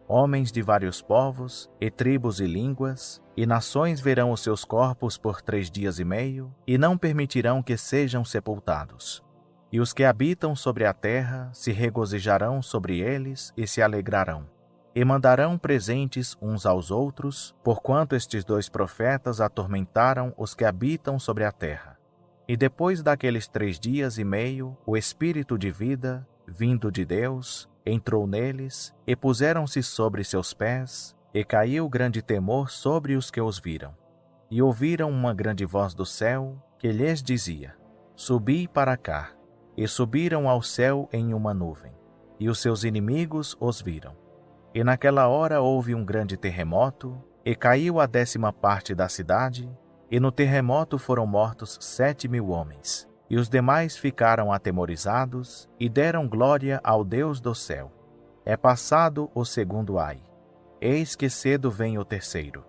Homens de vários povos, e tribos e línguas, e nações verão os seus corpos por 3 dias e meio, e não permitirão que sejam sepultados. E os que habitam sobre a terra se regozijarão sobre eles e se alegrarão. E mandarão presentes uns aos outros, porquanto estes 2 profetas atormentaram os que habitam sobre a terra. E depois daqueles 3 dias e meio, o Espírito de vida, vindo de Deus, entrou neles, e puseram-se sobre seus pés, e caiu grande temor sobre os que os viram. E ouviram uma grande voz do céu, que lhes dizia: Subi para cá. E subiram ao céu em uma nuvem, e os seus inimigos os viram. E naquela hora houve um grande terremoto, e caiu a 10ª parte da cidade, e no terremoto foram mortos 7.000 homens. E os demais ficaram atemorizados, e deram glória ao Deus do céu. É passado o 2º ai. Eis que cedo vem o 3º.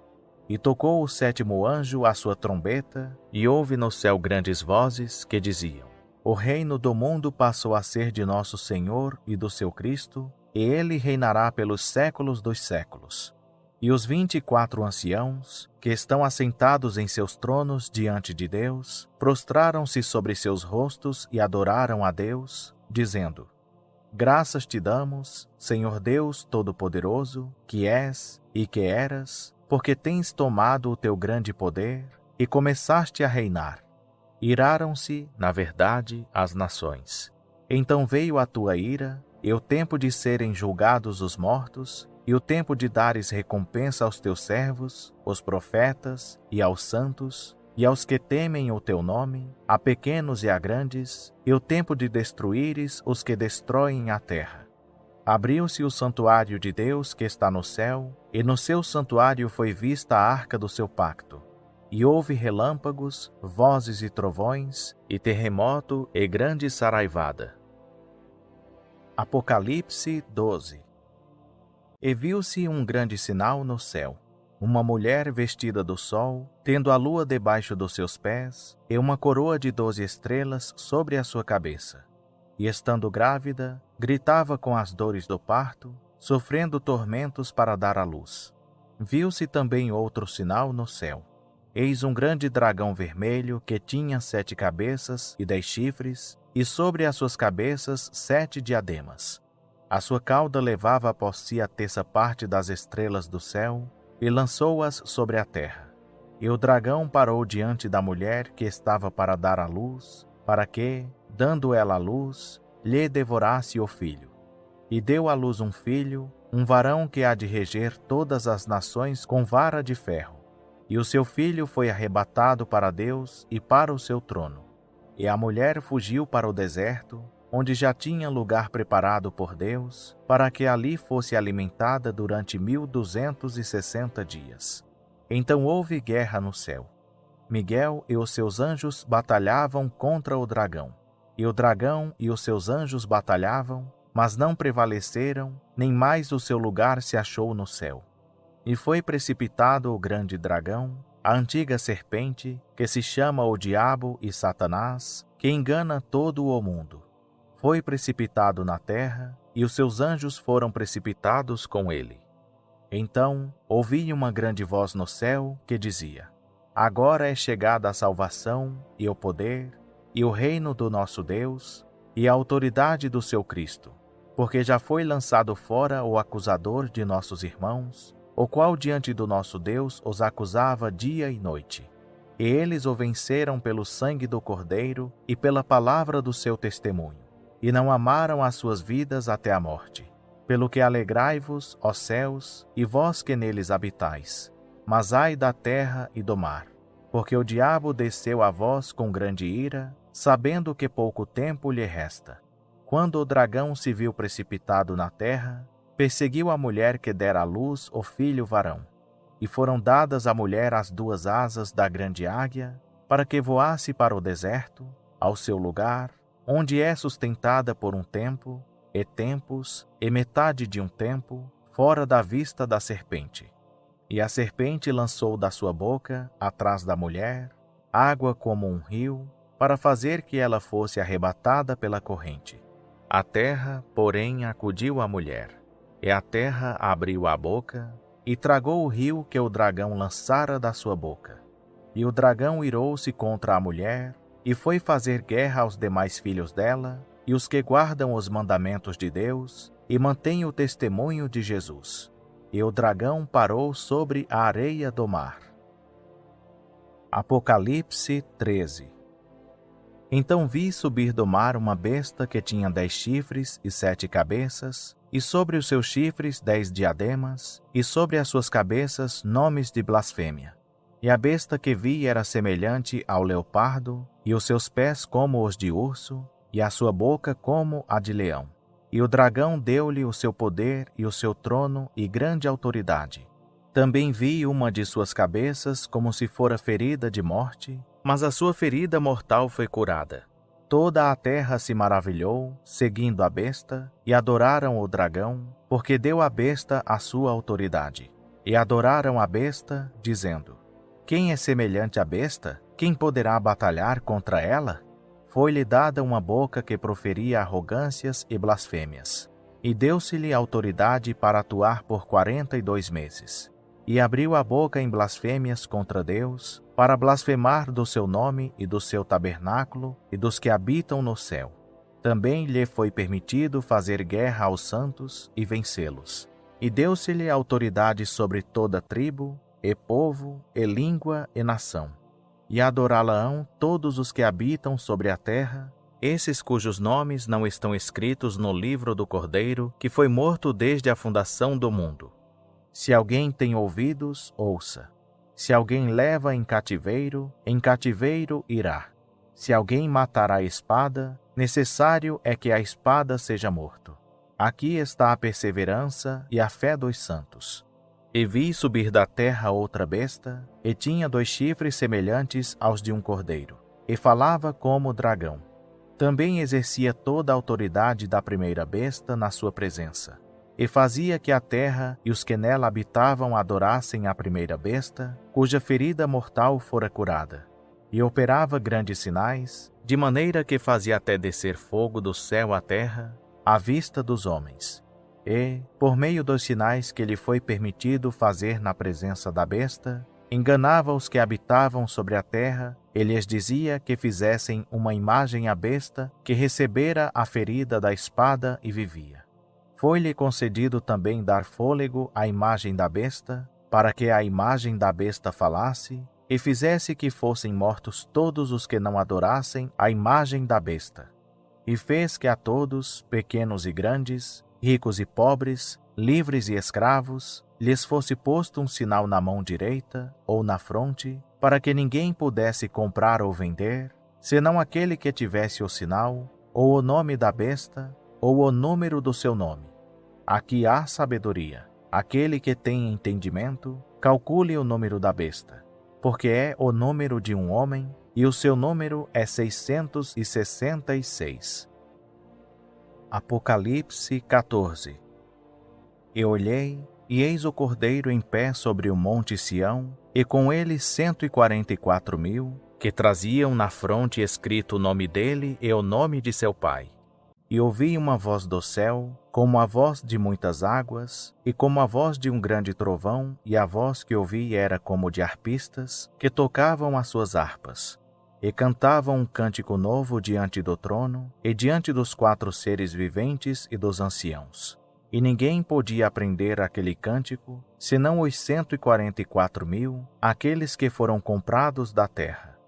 E tocou o 7º anjo a sua trombeta, e houve no céu grandes vozes que diziam: O reino do mundo passou a ser de nosso Senhor e do seu Cristo, e ele reinará pelos séculos dos séculos. E os 24 anciãos, que estão assentados em seus tronos diante de Deus, prostraram-se sobre seus rostos e adoraram a Deus, dizendo: Graças te damos, Senhor Deus Todo-Poderoso, que és e que eras, porque tens tomado o teu grande poder e começaste a reinar. Iraram-se, na verdade, as nações. Então veio a tua ira, e o tempo de serem julgados os mortos, e o tempo de dares recompensa aos teus servos, os profetas, e aos santos, e aos que temem o teu nome, a pequenos e a grandes, e o tempo de destruíres os que destroem a terra. Abriu-se o santuário de Deus que está no céu, e no seu santuário foi vista a arca do seu pacto. E houve relâmpagos, vozes e trovões, e terremoto e grande saraivada. Apocalipse 12. E viu-se um grande sinal no céu, uma mulher vestida do sol, tendo a lua debaixo dos seus pés, e uma coroa de 12 estrelas sobre a sua cabeça. E estando grávida, gritava com as dores do parto, sofrendo tormentos para dar à luz. Viu-se também outro sinal no céu. Eis um grande dragão vermelho que tinha 7 cabeças e 10 chifres, e sobre as suas cabeças 7 diademas. A sua cauda levava após si a terça parte das estrelas do céu, e lançou-as sobre a terra. E o dragão parou diante da mulher que estava para dar à luz, para que, dando ela à luz, lhe devorasse o filho. E deu à luz um filho, um varão que há de reger todas as nações com vara de ferro. E o seu filho foi arrebatado para Deus e para o seu trono. E a mulher fugiu para o deserto, onde já tinha lugar preparado por Deus, para que ali fosse alimentada durante 1260 dias. Então houve guerra no céu. Miguel e os seus anjos batalhavam contra o dragão. E o dragão e os seus anjos batalhavam, mas não prevaleceram, nem mais o seu lugar se achou no céu. E foi precipitado o grande dragão, a antiga serpente, que se chama o Diabo e Satanás, que engana todo o mundo. Foi precipitado na terra, e os seus anjos foram precipitados com ele. Então ouvi uma grande voz no céu que dizia: Agora é chegada a salvação, e o poder, e o reino do nosso Deus, e a autoridade do seu Cristo, porque já foi lançado fora o acusador de nossos irmãos, o qual diante do nosso Deus os acusava dia e noite. E eles o venceram pelo sangue do Cordeiro e pela palavra do seu testemunho, e não amaram as suas vidas até a morte. Pelo que alegrai-vos, ó céus, e vós que neles habitais, mas ai da terra e do mar, porque o diabo desceu a vós com grande ira, sabendo que pouco tempo lhe resta. Quando o dragão se viu precipitado na terra, perseguiu a mulher que dera à luz o filho varão. E foram dadas à mulher as 2 asas da grande águia, para que voasse para o deserto, ao seu lugar, onde é sustentada por um tempo, e tempos, e metade de um tempo, fora da vista da serpente. E a serpente lançou da sua boca, atrás da mulher, água como um rio, para fazer que ela fosse arrebatada pela corrente. A terra, porém, acudiu à mulher. E a terra abriu a boca, e tragou o rio que o dragão lançara da sua boca. E o dragão irou-se contra a mulher, e foi fazer guerra aos demais filhos dela, e os que guardam os mandamentos de Deus, e mantêm o testemunho de Jesus. E o dragão parou sobre a areia do mar. Apocalipse 13. Então vi subir do mar uma besta que tinha 10 chifres e 7 cabeças, e sobre os seus chifres 10 diademas, e sobre as suas cabeças nomes de blasfêmia. E a besta que vi era semelhante ao leopardo, e os seus pés como os de urso, e a sua boca como a de leão. E o dragão deu-lhe o seu poder e o seu trono e grande autoridade. Também vi uma de suas cabeças como se fora ferida de morte, mas a sua ferida mortal foi curada. Toda a terra se maravilhou, seguindo a besta, e adoraram o dragão, porque deu à besta a sua autoridade. E adoraram a besta, dizendo: Quem é semelhante à besta? Quem poderá batalhar contra ela? Foi-lhe dada uma boca que proferia arrogâncias e blasfêmias. E deu-se-lhe autoridade para atuar por 42 meses. E abriu a boca em blasfêmias contra Deus, para blasfemar do seu nome e do seu tabernáculo e dos que habitam no céu. Também lhe foi permitido fazer guerra aos santos e vencê-los. E deu-se-lhe autoridade sobre toda tribo, e povo, e língua, e nação. E adorá-la-ão todos os que habitam sobre a terra, esses cujos nomes não estão escritos no livro do Cordeiro, que foi morto desde a fundação do mundo. Se alguém tem ouvidos, ouça. Se alguém leva em cativeiro irá. Se alguém matar a espada, necessário é que a espada seja morto. Aqui está a perseverança e a fé dos santos. E vi subir da terra outra besta, e tinha 2 chifres semelhantes aos de um cordeiro, e falava como dragão. Também exercia toda a autoridade da primeira besta na sua presença, e fazia que a terra e os que nela habitavam adorassem a primeira besta, cuja ferida mortal fora curada. E operava grandes sinais, de maneira que fazia até descer fogo do céu à terra, à vista dos homens. E, por meio dos sinais que lhe foi permitido fazer na presença da besta, enganava os que habitavam sobre a terra e lhes dizia que fizessem uma imagem à besta que recebera a ferida da espada e vivia. Foi-lhe concedido também dar fôlego à imagem da besta, para que a imagem da besta falasse e fizesse que fossem mortos todos os que não adorassem a imagem da besta. E fez que a todos, pequenos e grandes, ricos e pobres, livres e escravos, lhes fosse posto um sinal na mão direita ou na fronte, para que ninguém pudesse comprar ou vender, senão aquele que tivesse o sinal, ou o nome da besta, ou o número do seu nome. Aqui há sabedoria. Aquele que tem entendimento, calcule o número da besta, porque é o número de um homem, e o seu número é 666. Apocalipse 14. E olhei, e eis o Cordeiro em pé sobre o monte Sião, e com ele 144.000, que traziam na fronte escrito o nome dele e o nome de seu pai. E ouvi uma voz do céu, como a voz de muitas águas, e como a voz de um grande trovão, e a voz que ouvi era como de harpistas, que tocavam as suas harpas, e cantavam um cântico novo diante do trono, e diante dos 4 seres viventes e dos anciãos. E ninguém podia aprender aquele cântico, senão os 144.000, aqueles que foram comprados da terra.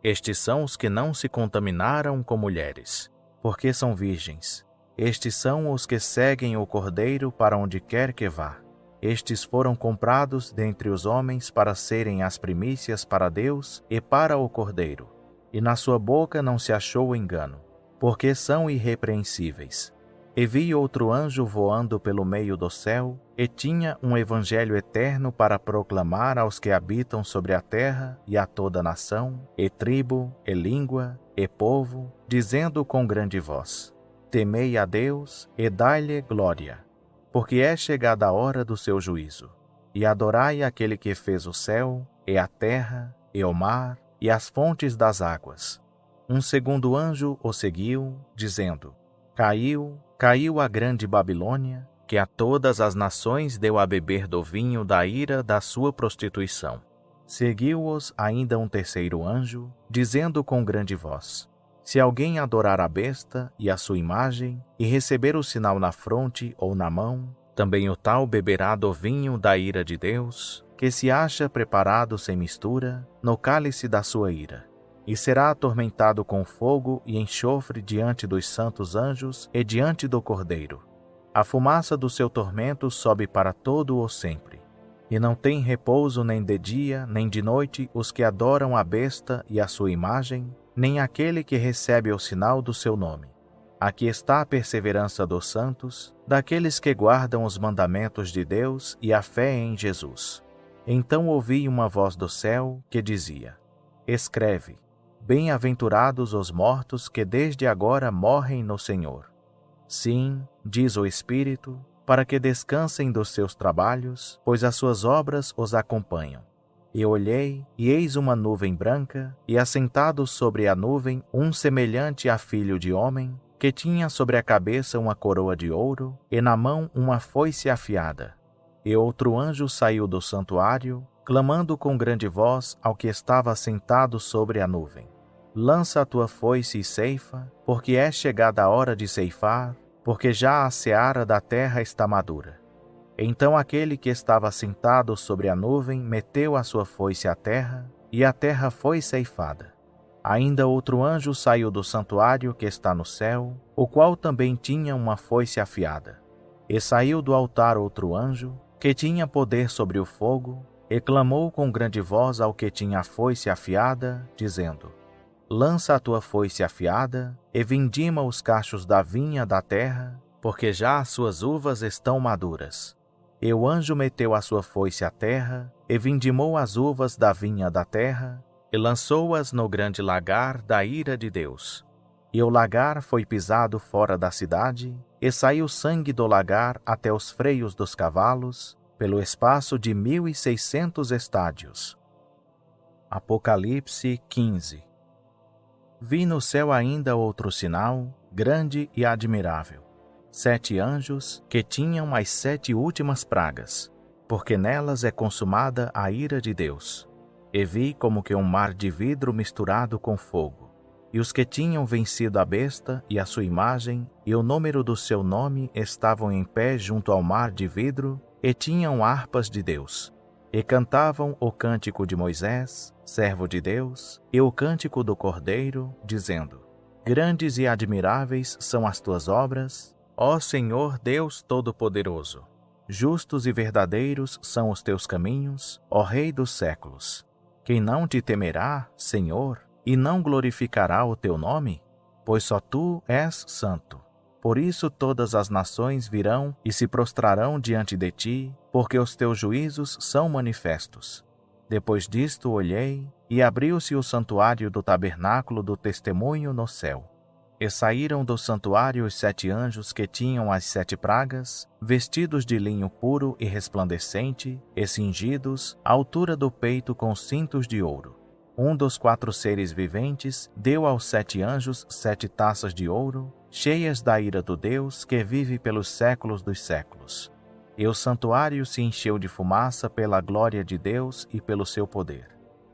Estes são os que não se contaminaram com mulheres, porque são virgens. Estes são os que seguem o Cordeiro para onde quer que vá. Estes foram comprados dentre os homens para serem as primícias para Deus e para o Cordeiro. E na sua boca não se achou engano, porque são irrepreensíveis. E vi outro anjo voando pelo meio do céu, e tinha um evangelho eterno para proclamar aos que habitam sobre a terra e a toda nação, e tribo, e língua, e povo, dizendo com grande voz: Temei a Deus e dai-lhe glória, porque é chegada a hora do seu juízo. E adorai aquele que fez o céu, e a terra, e o mar, e as fontes das águas. Um segundo anjo o seguiu, dizendo: Caiu a grande Babilônia, que a todas as nações deu a beber do vinho da ira da sua prostituição. Seguiu-os ainda um terceiro anjo, dizendo com grande voz: Se alguém adorar a besta e a sua imagem, e receber o sinal na fronte ou na mão, também o tal beberá do vinho da ira de Deus, que se acha preparado sem mistura, no cálice da sua ira. E será atormentado com fogo e enxofre diante dos santos anjos e diante do Cordeiro. A fumaça do seu tormento sobe para todo o sempre. E não tem repouso nem de dia, nem de noite os que adoram a besta e a sua imagem, nem aquele que recebe o sinal do seu nome. Aqui está a perseverança dos santos, daqueles que guardam os mandamentos de Deus e a fé em Jesus. Então ouvi uma voz do céu que dizia: Escreve: Bem-aventurados os mortos que desde agora morrem no Senhor. Sim, diz o Espírito, para que descansem dos seus trabalhos, pois as suas obras os acompanham. E olhei, e eis uma nuvem branca, e assentado sobre a nuvem um semelhante a filho de homem, que tinha sobre a cabeça uma coroa de ouro, e na mão uma foice afiada. E outro anjo saiu do santuário, clamando com grande voz ao que estava sentado sobre a nuvem: Lança a tua foice e ceifa, porque é chegada a hora de ceifar, porque já a seara da terra está madura. Então aquele que estava sentado sobre a nuvem meteu a sua foice à terra, e a terra foi ceifada. Ainda outro anjo saiu do santuário que está no céu, o qual também tinha uma foice afiada. E saiu do altar outro anjo, que tinha poder sobre o fogo, e clamou com grande voz ao que tinha a foice afiada, dizendo: Lança a tua foice afiada, e vindima os cachos da vinha da terra, porque já as suas uvas estão maduras. E o anjo meteu a sua foice à terra, e vindimou as uvas da vinha da terra, e lançou-as no grande lagar da ira de Deus. E o lagar foi pisado fora da cidade, e saiu sangue do lagar até os freios dos cavalos, pelo espaço de 1.600 estádios. Apocalipse 15. Vi no céu ainda outro sinal, grande e admirável. 7 anjos que tinham as 7 últimas pragas, porque nelas é consumada a ira de Deus. E vi como que um mar de vidro misturado com fogo. E os que tinham vencido a besta e a sua imagem e o número do seu nome estavam em pé junto ao mar de vidro e tinham harpas de Deus. E cantavam o cântico de Moisés, servo de Deus, e o cântico do Cordeiro, dizendo: Grandes e admiráveis são as tuas obras, ó Senhor Deus Todo-Poderoso. Justos e verdadeiros são os teus caminhos, ó Rei dos séculos. Quem não te temerá, Senhor, e não glorificará o teu nome? Pois só tu és santo. Por isso todas as nações virão e se prostrarão diante de ti, porque os teus juízos são manifestos. Depois disto olhei, e abriu-se o santuário do tabernáculo do testemunho no céu. E saíram do santuário os 7 anjos que tinham as 7 pragas, vestidos de linho puro e resplandecente, e cingidos, à altura do peito com cintos de ouro. Um dos 4 seres viventes deu aos 7 anjos 7 taças de ouro, cheias da ira do Deus que vive pelos séculos dos séculos. E o santuário se encheu de fumaça pela glória de Deus e pelo seu poder.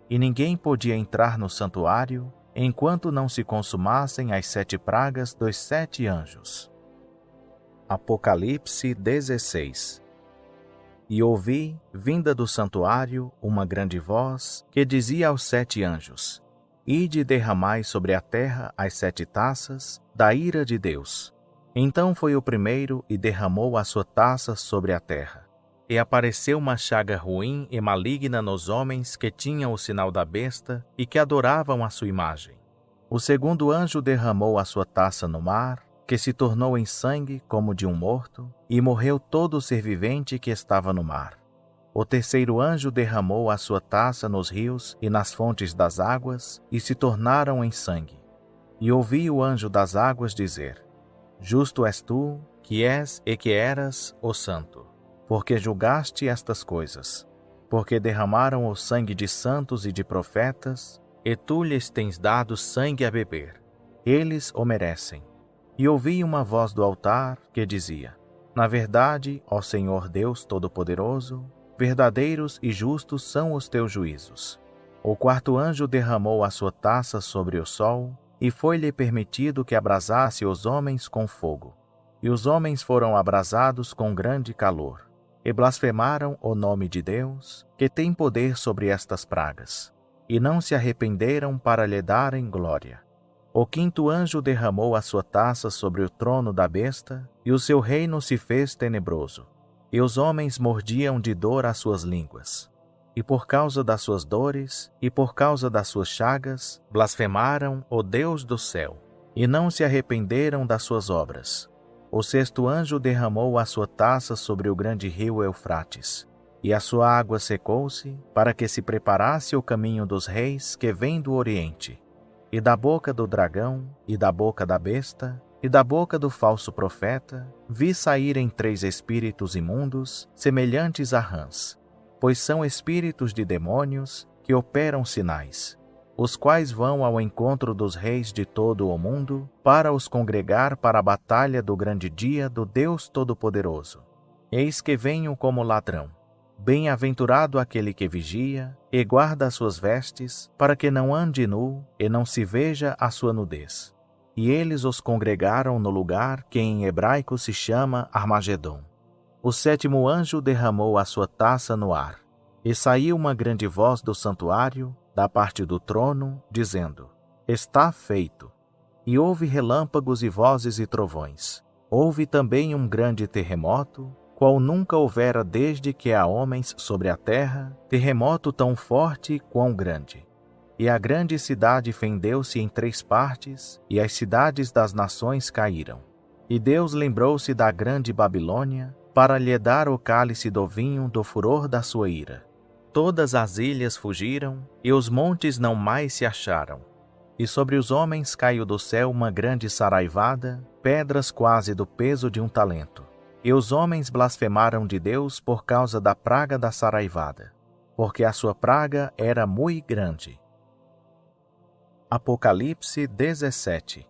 E ninguém podia entrar no santuário, enquanto não se consumassem as 7 pragas dos 7 anjos. Apocalipse 16. E ouvi, vinda do santuário, uma grande voz, que dizia aos 7 anjos: Ide e derramai sobre a terra as 7 taças da ira de Deus. Então foi o primeiro e derramou a sua taça sobre a terra. E apareceu uma chaga ruim e maligna nos homens que tinham o sinal da besta e que adoravam a sua imagem. O segundo anjo derramou a sua taça no mar, que se tornou em sangue como de um morto, e morreu todo ser vivente que estava no mar. O terceiro anjo derramou a sua taça nos rios e nas fontes das águas, e se tornaram em sangue. E ouvi o anjo das águas dizer: Justo és tu, que és e que eras o Santo, porque julgaste estas coisas, porque derramaram o sangue de santos e de profetas, e tu lhes tens dado sangue a beber. Eles o merecem. E ouvi uma voz do altar que dizia: Na verdade, ó Senhor Deus Todo-Poderoso, verdadeiros e justos são os teus juízos. O quarto anjo derramou a sua taça sobre o sol, e foi-lhe permitido que abrasasse os homens com fogo. E os homens foram abrasados com grande calor, e blasfemaram o nome de Deus, que tem poder sobre estas pragas, e não se arrependeram para lhe darem glória. O quinto anjo derramou a sua taça sobre o trono da besta, e o seu reino se fez tenebroso, e os homens mordiam de dor as suas línguas. E por causa das suas dores, e por causa das suas chagas, blasfemaram o Deus do céu, e não se arrependeram das suas obras. O sexto anjo derramou a sua taça sobre o grande rio Eufrates, e a sua água secou-se, para que se preparasse o caminho dos reis que vêm do Oriente. E da boca do dragão, e da boca da besta, e da boca do falso profeta, vi saírem 3 espíritos imundos, semelhantes a rãs, pois são espíritos de demônios que operam sinais, os quais vão ao encontro dos reis de todo o mundo, para os congregar para a batalha do grande dia do Deus Todo-Poderoso. Eis que venho como ladrão. Bem-aventurado aquele que vigia e guarda as suas vestes, para que não ande nu e não se veja a sua nudez. E eles os congregaram no lugar que em hebraico se chama Armagedon. O sétimo anjo derramou a sua taça no ar, e saiu uma grande voz do santuário, da parte do trono, dizendo: Está feito. E houve relâmpagos e vozes e trovões. Houve também um grande terremoto, qual nunca houvera desde que há homens sobre a terra, terremoto tão forte quão grande. E a grande cidade fendeu-se em 3 partes, e as cidades das nações caíram. E Deus lembrou-se da grande Babilônia, para lhe dar o cálice do vinho do furor da sua ira. Todas as ilhas fugiram, e os montes não mais se acharam. E sobre os homens caiu do céu uma grande saraivada, pedras quase do peso de um talento. E os homens blasfemaram de Deus por causa da praga da saraivada, porque a sua praga era muito grande. Apocalipse 17.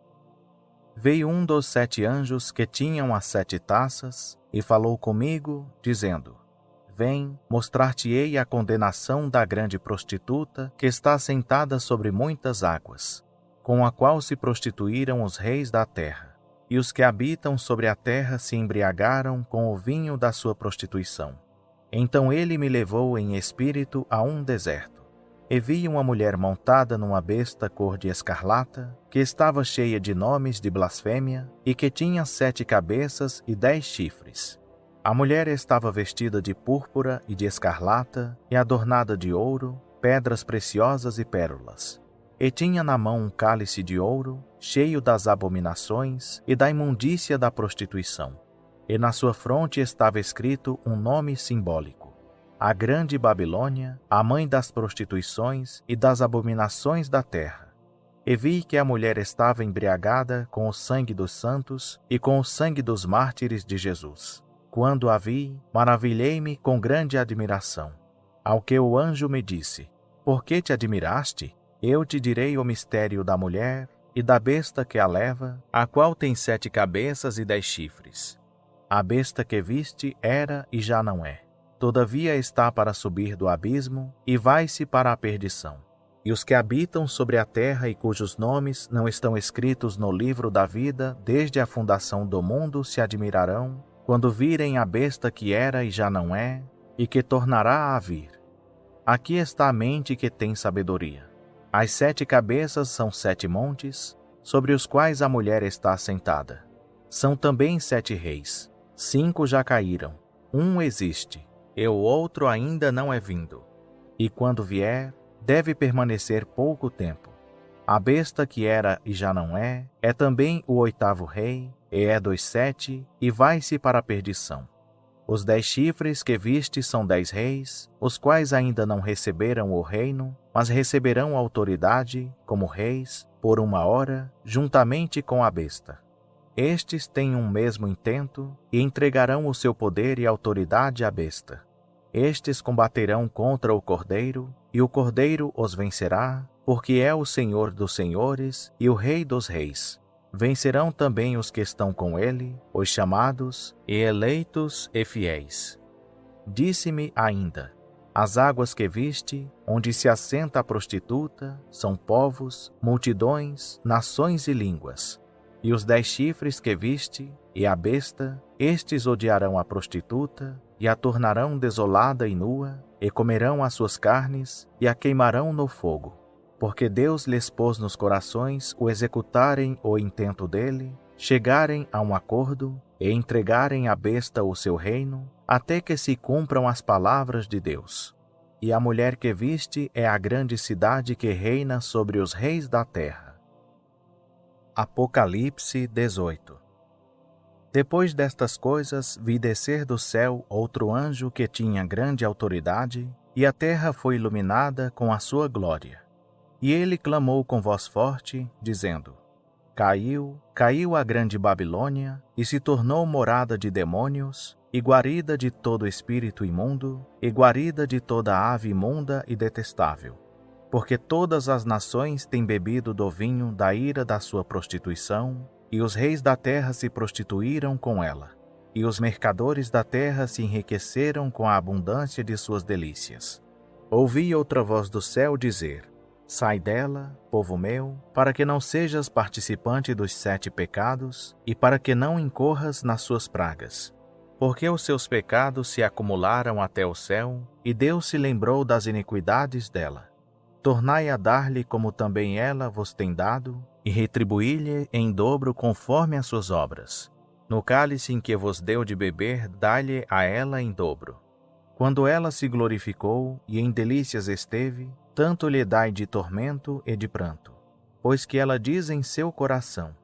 veio um dos 7 anjos que tinham as 7 taças e falou comigo, dizendo: Vem, mostrar-te-ei a condenação da grande prostituta que está sentada sobre muitas águas, com a qual se prostituíram os reis da terra, e os que habitam sobre a terra se embriagaram com o vinho da sua prostituição. Então ele me levou em espírito a um deserto, e vi uma mulher montada numa besta cor de escarlata, que estava cheia de nomes de blasfêmia, e que tinha 7 cabeças e 10 chifres. A mulher estava vestida de púrpura e de escarlata, e adornada de ouro, pedras preciosas e pérolas. E tinha na mão um cálice de ouro, cheio das abominações e da imundícia da prostituição. E na sua fronte estava escrito um nome simbólico: a Grande Babilônia, a mãe das prostituições e das abominações da terra. E vi que a mulher estava embriagada com o sangue dos santos e com o sangue dos mártires de Jesus. Quando a vi, maravilhei-me com grande admiração. Ao que o anjo me disse: Por que te admiraste? Eu te direi o mistério da mulher e da besta que a leva, a qual tem 7 cabeças e 10 chifres. A besta que viste era e já não é. Todavia está para subir do abismo e vai-se para a perdição. E os que habitam sobre a terra e cujos nomes não estão escritos no livro da vida desde a fundação do mundo se admirarão quando virem a besta que era e já não é, e que tornará a vir. Aqui está a mente que tem sabedoria. As 7 cabeças são 7 montes, sobre os quais a mulher está sentada. São também 7 reis. 5 já caíram, um existe, e o outro ainda não é vindo. E quando vier, deve permanecer pouco tempo. A besta que era e já não é também o 8º rei, e é dos 7, e vai-se para a perdição. Os 10 chifres que viste são 10 reis, os quais ainda não receberam o reino, mas receberão autoridade, como reis, por 1 hora, juntamente com a besta. Estes têm um mesmo intento, e entregarão o seu poder e autoridade à besta. Estes combaterão contra o Cordeiro, e o Cordeiro os vencerá, porque é o Senhor dos senhores e o Rei dos reis. Vencerão também os que estão com ele, os chamados, e eleitos e fiéis. Disse-me ainda: As águas que viste, onde se assenta a prostituta, são povos, multidões, nações e línguas. E os 10 chifres que viste, e a besta, estes odiarão a prostituta, e a tornarão desolada e nua, e comerão as suas carnes, e a queimarão no fogo. Porque Deus lhes pôs nos corações o executarem o intento dele, chegarem a um acordo, e entregarem à besta o seu reino, até que se cumpram as palavras de Deus. E a mulher que viste é a grande cidade que reina sobre os reis da terra. Apocalipse 18. Depois destas coisas, vi descer do céu outro anjo que tinha grande autoridade, e a terra foi iluminada com a sua glória. E ele clamou com voz forte, dizendo: Caiu, caiu a grande Babilônia, e se tornou morada de demônios, e guarida de todo espírito imundo, e guarida de toda ave imunda e detestável. Porque todas as nações têm bebido do vinho da ira da sua prostituição, e os reis da terra se prostituíram com ela, e os mercadores da terra se enriqueceram com a abundância de suas delícias. Ouvi outra voz do céu dizer: Sai dela, povo meu, para que não sejas participante dos 7 pecados, e para que não incorras nas suas pragas. Porque os seus pecados se acumularam até o céu, e Deus se lembrou das iniquidades dela. Tornai a dar-lhe como também ela vos tem dado, e retribuí-lhe em dobro conforme as suas obras. No cálice em que vos deu de beber, dá-lhe a ela em dobro. Quando ela se glorificou e em delícias esteve, tanto lhe dai de tormento e de pranto. Pois que ela diz em seu coração: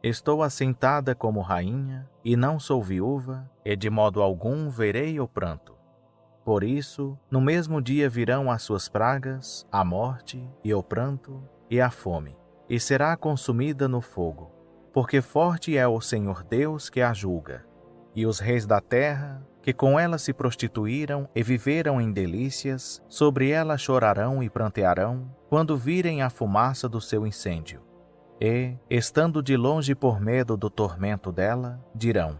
Estou assentada como rainha, e não sou viúva, e de modo algum verei o pranto. Por isso, no mesmo dia virão as suas pragas, a morte, e o pranto, e a fome, e será consumida no fogo, porque forte é o Senhor Deus que a julga. E os reis da terra, que com ela se prostituíram e viveram em delícias, sobre ela chorarão e prantearão, quando virem a fumaça do seu incêndio. E, estando de longe por medo do tormento dela, dirão: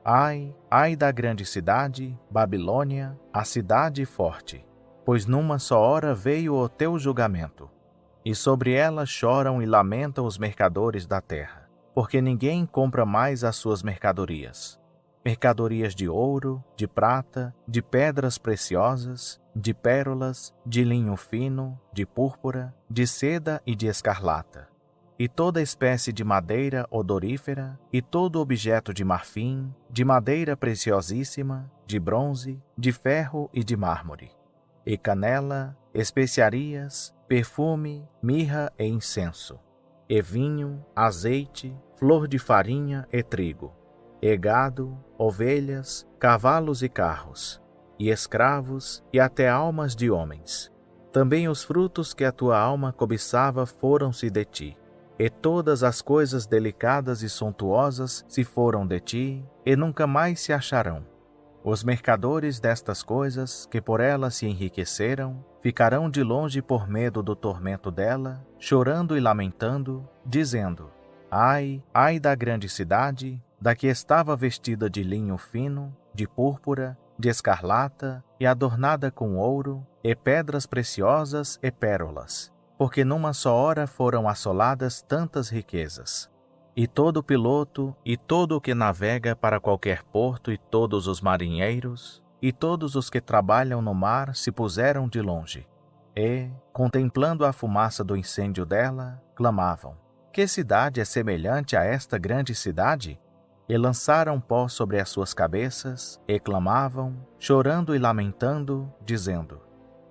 Ai, ai da grande cidade, Babilônia, a cidade forte, pois numa só hora veio o teu julgamento. E sobre ela choram e lamentam os mercadores da terra, porque ninguém compra mais as suas mercadorias. Mercadorias de ouro, de prata, de pedras preciosas, de pérolas, de linho fino, de púrpura, de seda e de escarlata, e toda espécie de madeira odorífera, e todo objeto de marfim, de madeira preciosíssima, de bronze, de ferro e de mármore, e canela, especiarias, perfume, mirra e incenso, e vinho, azeite, flor de farinha e trigo, e gado, ovelhas, cavalos e carros, e escravos, e até almas de homens. Também os frutos que a tua alma cobiçava foram-se de ti, e todas as coisas delicadas e suntuosas se foram de ti, e nunca mais se acharão. Os mercadores destas coisas, que por ela se enriqueceram, ficarão de longe por medo do tormento dela, chorando e lamentando, dizendo: Ai, ai da grande cidade, da que estava vestida de linho fino, de púrpura, de escarlata, e adornada com ouro, e pedras preciosas e pérolas, porque numa só hora foram assoladas tantas riquezas. E todo piloto, e todo o que navega para qualquer porto, e todos os marinheiros, e todos os que trabalham no mar se puseram de longe, e, contemplando a fumaça do incêndio dela, clamavam: Que cidade é semelhante a esta grande cidade? E lançaram pó sobre as suas cabeças, e clamavam, chorando e lamentando, dizendo: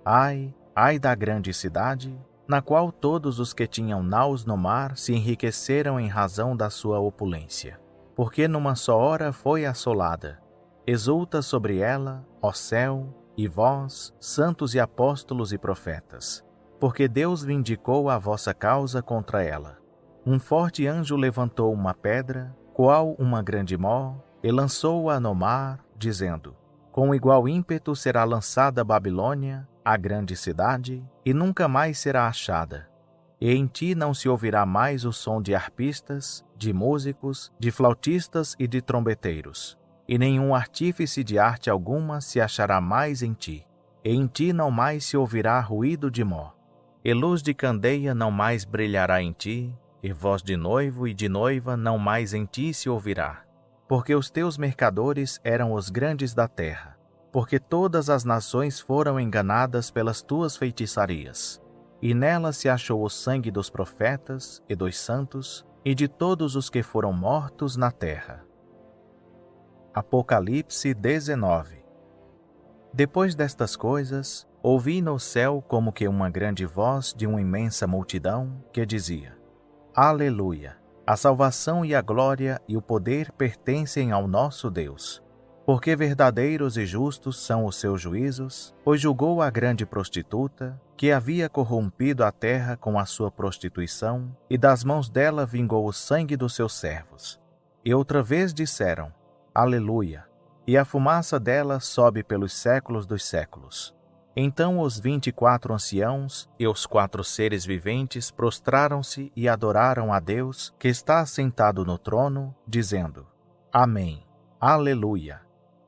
Ai, ai da grande cidade, na qual todos os que tinham naus no mar se enriqueceram em razão da sua opulência, porque numa só hora foi assolada. Exulta sobre ela, ó céu, e vós, santos e apóstolos e profetas, porque Deus vindicou a vossa causa contra ela. Um forte anjo levantou uma pedra, qual uma grande mó, e lançou-a no mar, dizendo: Com igual ímpeto será lançada Babilônia, a grande cidade, e nunca mais será achada. E em ti não se ouvirá mais o som de arpistas, de músicos, de flautistas e de trombeteiros, e nenhum artífice de arte alguma se achará mais em ti. E em ti não mais se ouvirá ruído de mó, e luz de candeia não mais brilhará em ti, e voz de noivo e de noiva não mais em ti se ouvirá, porque os teus mercadores eram os grandes da terra, porque todas as nações foram enganadas pelas tuas feitiçarias, e nela se achou o sangue dos profetas e dos santos, e de todos os que foram mortos na terra. Apocalipse 19. Depois destas coisas, ouvi no céu como que uma grande voz de uma imensa multidão, que dizia: Aleluia! A salvação e a glória e o poder pertencem ao nosso Deus, porque verdadeiros e justos são os seus juízos, pois julgou a grande prostituta, que havia corrompido a terra com a sua prostituição, e das mãos dela vingou o sangue dos seus servos. E outra vez disseram: Aleluia! E a fumaça dela sobe pelos séculos dos séculos. Então os 24 anciãos e os 4 seres viventes prostraram-se e adoraram a Deus, que está assentado no trono, dizendo: Amém. Aleluia.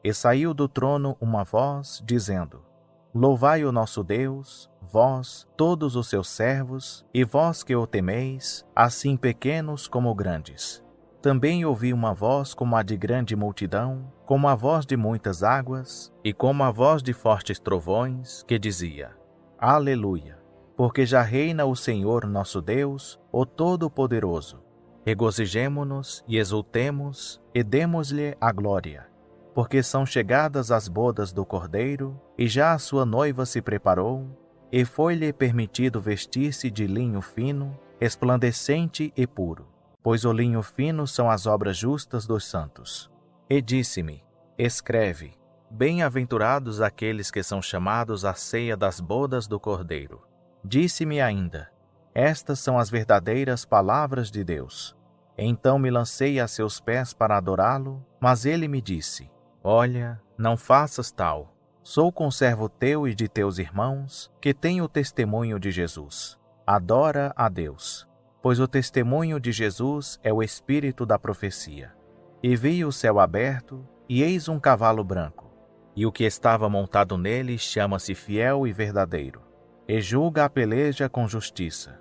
E saiu do trono uma voz, dizendo: Louvai o nosso Deus, vós, todos os seus servos, e vós que o temeis, assim pequenos como grandes. Também ouvi uma voz como a de grande multidão, como a voz de muitas águas, e como a voz de fortes trovões, que dizia: Aleluia! Porque já reina o Senhor nosso Deus, o Todo-Poderoso. Regozijemo-nos e exultemos, e demos-lhe a glória. Porque são chegadas as bodas do Cordeiro, e já a sua noiva se preparou, e foi-lhe permitido vestir-se de linho fino, resplandecente e puro, pois o linho fino são as obras justas dos santos. E disse-me: Escreve: Bem-aventurados aqueles que são chamados à ceia das bodas do Cordeiro. Disse-me ainda: Estas são as verdadeiras palavras de Deus. Então me lancei a seus pés para adorá-lo, mas ele me disse: Olha, não faças tal. Sou conservo teu e de teus irmãos, que têm o testemunho de Jesus. Adora a Deus. pois o testemunho de Jesus é o espírito da profecia. E vi o céu aberto, e eis um cavalo branco, e o que estava montado nele chama-se Fiel e Verdadeiro, e julga a peleja com justiça.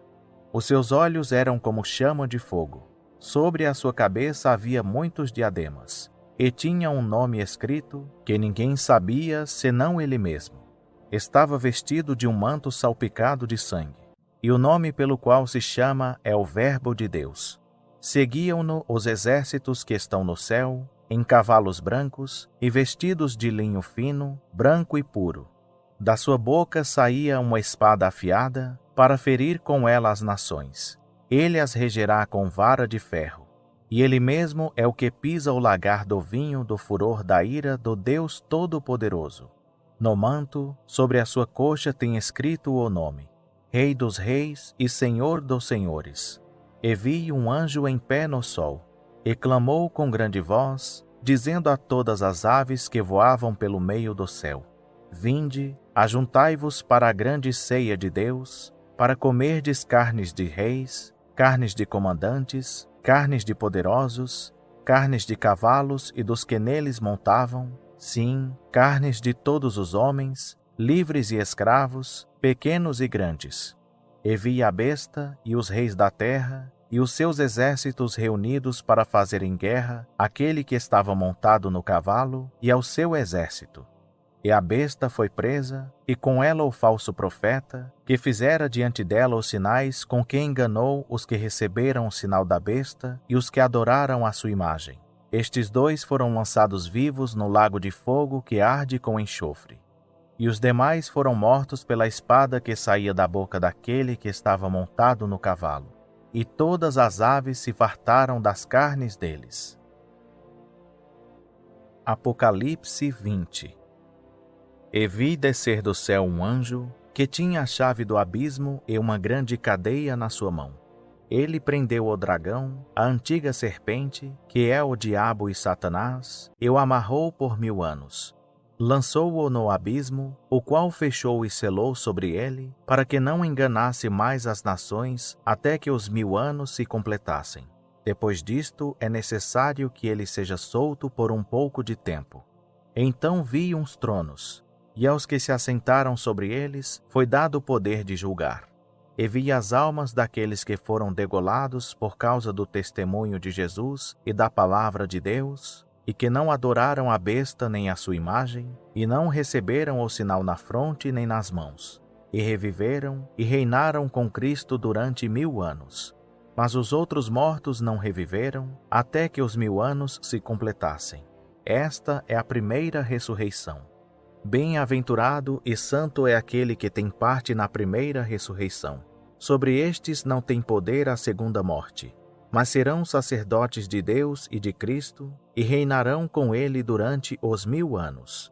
Os seus olhos eram como chama de fogo, sobre a sua cabeça havia muitos diademas, e tinha um nome escrito que ninguém sabia senão ele mesmo. Estava vestido de um manto salpicado de sangue, e o nome pelo qual se chama é o Verbo de Deus. Seguiam-no os exércitos que estão no céu, em cavalos brancos e vestidos de linho fino, branco e puro. Da sua boca saía uma espada afiada para ferir com ela as nações. Ele as regerá com vara de ferro. E ele mesmo é o que pisa o lagar do vinho do furor da ira do Deus Todo-Poderoso. No manto, sobre a sua coxa tem escrito o nome: Rei dos Reis e Senhor dos Senhores. E vi um anjo em pé no sol, e clamou com grande voz, dizendo a todas as aves que voavam pelo meio do céu: Vinde, ajuntai-vos para a grande ceia de Deus, para comerdes carnes de reis, carnes de comandantes, carnes de poderosos, carnes de cavalos e dos que neles montavam, sim, carnes de todos os homens, livres e escravos, pequenos e grandes. E vi a besta e os reis da terra e os seus exércitos reunidos para fazerem guerra àquele que estava montado no cavalo e ao seu exército. E a besta foi presa, e com ela o falso profeta, que fizera diante dela os sinais com que enganou os que receberam o sinal da besta e os que adoraram a sua imagem. Estes dois foram lançados vivos no lago de fogo que arde com enxofre. E os demais foram mortos pela espada que saía da boca daquele que estava montado no cavalo. E todas as aves se fartaram das carnes deles. Apocalipse 20. E vi descer do céu um anjo, que tinha a chave do abismo e uma grande cadeia na sua mão. Ele prendeu o dragão, a antiga serpente, que é o diabo e Satanás, e o amarrou por 1000 anos. Lançou-o no abismo, o qual fechou e selou sobre ele, para que não enganasse mais as nações, até que os 1000 anos se completassem. Depois disto, é necessário que ele seja solto por um pouco de tempo. Então vi uns tronos, e aos que se assentaram sobre eles foi dado o poder de julgar. E vi as almas daqueles que foram degolados por causa do testemunho de Jesus e da palavra de Deus, e que não adoraram a besta nem a sua imagem, e não receberam o sinal na fronte nem nas mãos, e reviveram e reinaram com Cristo durante 1000 anos. Mas os outros mortos não reviveram, até que os 1000 anos se completassem. Esta é a primeira ressurreição. Bem-aventurado e santo é aquele que tem parte na primeira ressurreição. Sobre estes não tem poder a segunda morte, mas serão sacerdotes de Deus e de Cristo, e reinarão com ele durante os 1000 anos.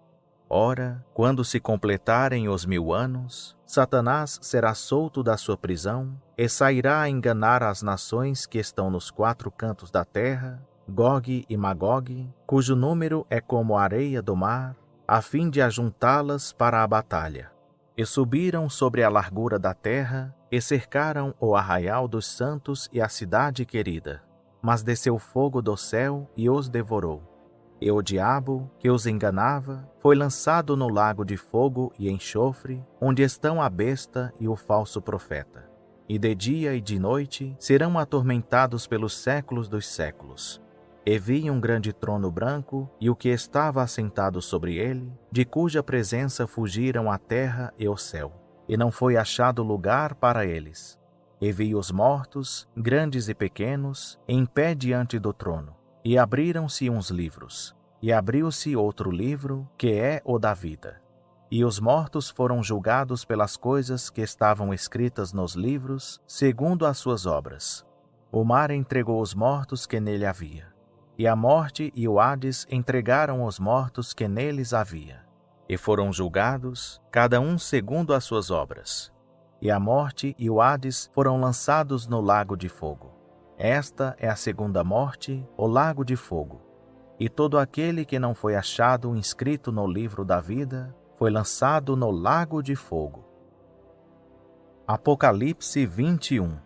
Ora, quando se completarem os 1000 anos, Satanás será solto da sua prisão, e sairá a enganar as nações que estão nos 4 cantos da terra, Gog e Magog, cujo número é como a areia do mar, a fim de ajuntá-las para a batalha. E subiram sobre a largura da terra, e cercaram o arraial dos santos e a cidade querida. Mas desceu fogo do céu e os devorou. E o diabo, que os enganava, foi lançado no lago de fogo e enxofre, onde estão a besta e o falso profeta. E de dia e de noite serão atormentados pelos séculos dos séculos. E vi um grande trono branco, e o que estava assentado sobre ele, de cuja presença fugiram a terra e o céu, e não foi achado lugar para eles. E vi os mortos, grandes e pequenos, em pé diante do trono, e abriram-se uns livros, e abriu-se outro livro, que é o da vida. E os mortos foram julgados pelas coisas que estavam escritas nos livros, segundo as suas obras. O mar entregou os mortos que nele havia. E a morte e o Hades entregaram os mortos que neles havia. E foram julgados, cada um segundo as suas obras. E a morte e o Hades foram lançados no lago de fogo. Esta é a segunda morte, o lago de fogo. E todo aquele que não foi achado inscrito no livro da vida, foi lançado no lago de fogo. Apocalipse 21.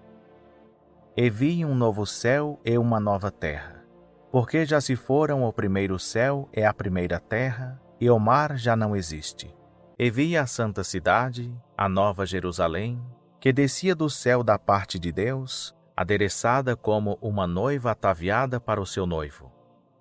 E vi um novo céu e uma nova terra, porque já se foram o primeiro céu e a primeira terra, e o mar já não existe. E vi a santa cidade, a nova Jerusalém, que descia do céu da parte de Deus, adereçada como uma noiva ataviada para o seu noivo.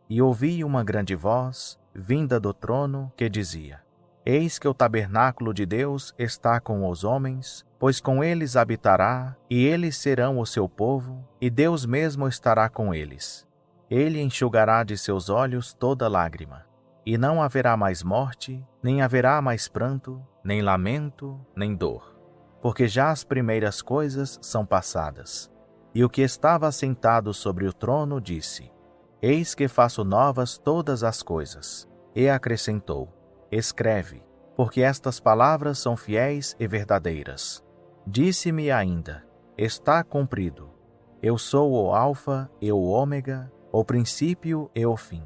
E ouvi uma grande voz, vinda do trono, que dizia: Eis que o tabernáculo de Deus está com os homens, pois com eles habitará, e eles serão o seu povo, e Deus mesmo estará com eles. Ele enxugará de seus olhos toda lágrima, e não haverá mais morte, nem haverá mais pranto, nem lamento, nem dor, porque já as primeiras coisas são passadas. E o que estava sentado sobre o trono disse: Eis que faço novas todas as coisas. E acrescentou: Escreve, porque estas palavras são fiéis e verdadeiras. Disse-me ainda: Está cumprido. Eu sou o Alfa e o Ômega, o princípio e o fim.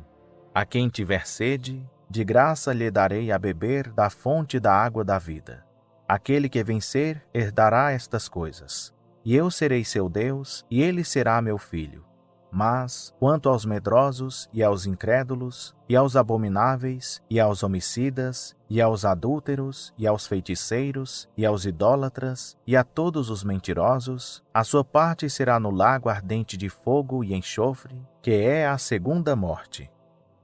A quem tiver sede, de graça lhe darei a beber da fonte da água da vida. Aquele que vencer herdará estas coisas. E eu serei seu Deus, e ele será meu filho. Mas, quanto aos medrosos, e aos incrédulos, e aos abomináveis, e aos homicidas, e aos adúlteros, e aos feiticeiros, e aos idólatras, e a todos os mentirosos, a sua parte será no lago ardente de fogo e enxofre, que é a segunda morte.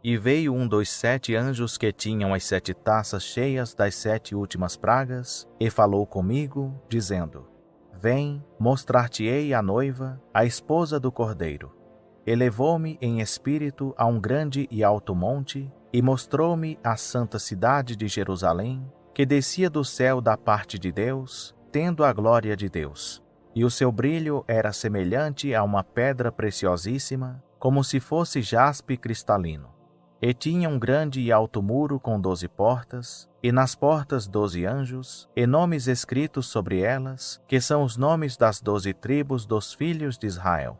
E veio um dos 7 anjos que tinham as 7 taças cheias das 7 últimas pragas, e falou comigo, dizendo: Vem, mostrar-te-ei a noiva, a esposa do Cordeiro. Elevou-me em espírito a um grande e alto monte, e mostrou-me a santa cidade de Jerusalém, que descia do céu da parte de Deus, tendo a glória de Deus. E o seu brilho era semelhante a uma pedra preciosíssima, como se fosse jaspe cristalino. E tinha um grande e alto muro com 12 portas, e nas portas 12 anjos, e nomes escritos sobre elas, que são os nomes das 12 tribos dos filhos de Israel.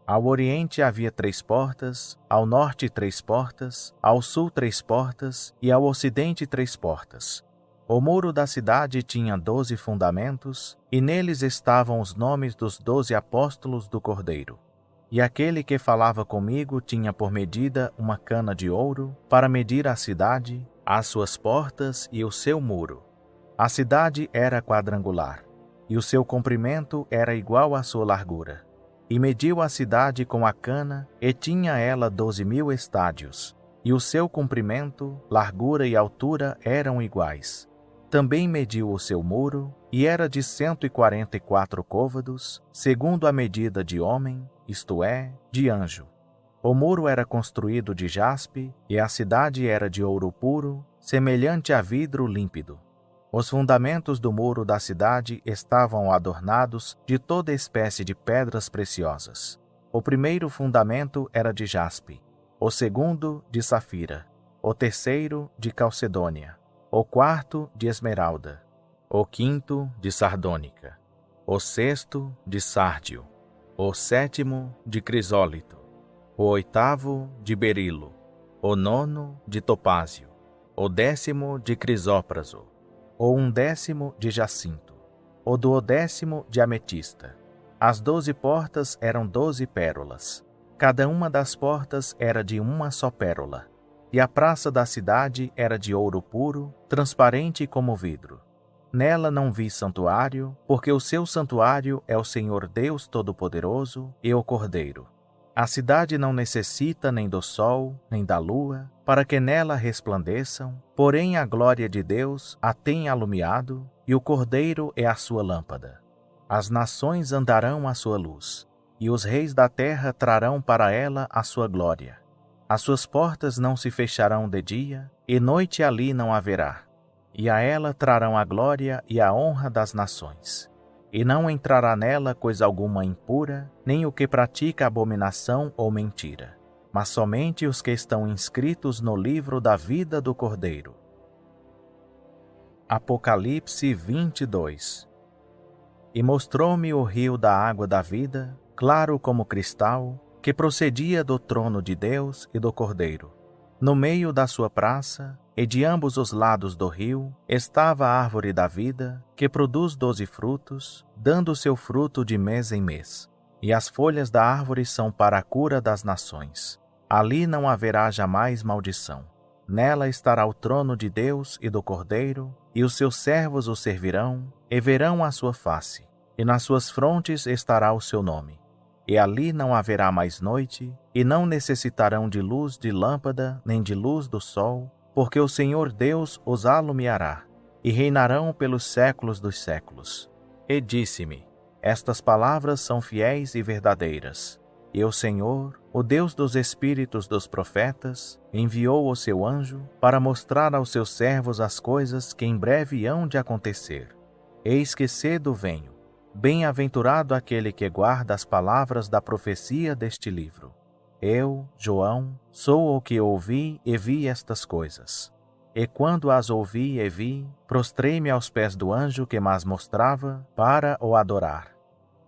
Ao oriente havia 3 portas, ao norte 3 portas, ao sul 3 portas, e ao ocidente 3 portas. O muro da cidade tinha 12 fundamentos, e neles estavam os nomes dos 12 apóstolos do Cordeiro. E aquele que falava comigo tinha por medida uma cana de ouro, para medir a cidade, as suas portas e o seu muro. A cidade era quadrangular, e o seu comprimento era igual à sua largura. E mediu a cidade com a cana, e tinha ela 12.000 estádios, e o seu comprimento, largura e altura eram iguais. Também mediu o seu muro, e era de 144 côvados, segundo a medida de homem, isto é, de anjo. O muro era construído de jaspe, e a cidade era de ouro puro, semelhante a vidro límpido. Os fundamentos do muro da cidade estavam adornados de toda espécie de pedras preciosas. O primeiro fundamento era de jaspe, o segundo de safira, o terceiro de calcedônia, o quarto de esmeralda, o quinto de sardônica, o sexto de sárdio, o sétimo de crisólito, o oitavo de berilo, o nono de topázio, o 10º de crisópraso, o 11º de jacinto, o 12º de ametista. As 12 portas eram 12 pérolas. Cada uma das portas era de uma só pérola. E a praça da cidade era de ouro puro, transparente como vidro. Nela não vi santuário, porque o seu santuário é o Senhor Deus Todo-Poderoso e o Cordeiro. A cidade não necessita nem do sol, nem da lua, para que nela resplandeçam, porém a glória de Deus a tem alumiado, e o Cordeiro é a sua lâmpada. As nações andarão à sua luz, e os reis da terra trarão para ela a sua glória. As suas portas não se fecharão de dia, e noite ali não haverá. E a ela trarão a glória e a honra das nações. E não entrará nela coisa alguma impura, nem o que pratica abominação ou mentira, mas somente os que estão inscritos no livro da vida do Cordeiro. Apocalipse 22. E mostrou-me o rio da água da vida, claro como cristal, que procedia do trono de Deus e do Cordeiro. No meio da sua praça, e de ambos os lados do rio, estava a árvore da vida, que produz 12 frutos, dando seu fruto de mês em mês. e as folhas da árvore são para a cura das nações. Ali não haverá jamais maldição. Nela estará o trono de Deus e do Cordeiro, e os seus servos o servirão, e verão a sua face, e nas suas frontes estará o seu nome. E ali não haverá mais noite, e não necessitarão de luz de lâmpada, nem de luz do sol, porque o Senhor Deus os alumiará, e reinarão pelos séculos dos séculos. E disse-me: estas palavras são fiéis e verdadeiras. E o Senhor, o Deus dos espíritos dos profetas, enviou o seu anjo para mostrar aos seus servos as coisas que em breve hão de acontecer. Eis que cedo venho. Bem-aventurado aquele que guarda as palavras da profecia deste livro. Eu, João, sou o que ouvi e vi estas coisas. E quando as ouvi e vi, prostrei-me aos pés do anjo que m'as mostrava para o adorar.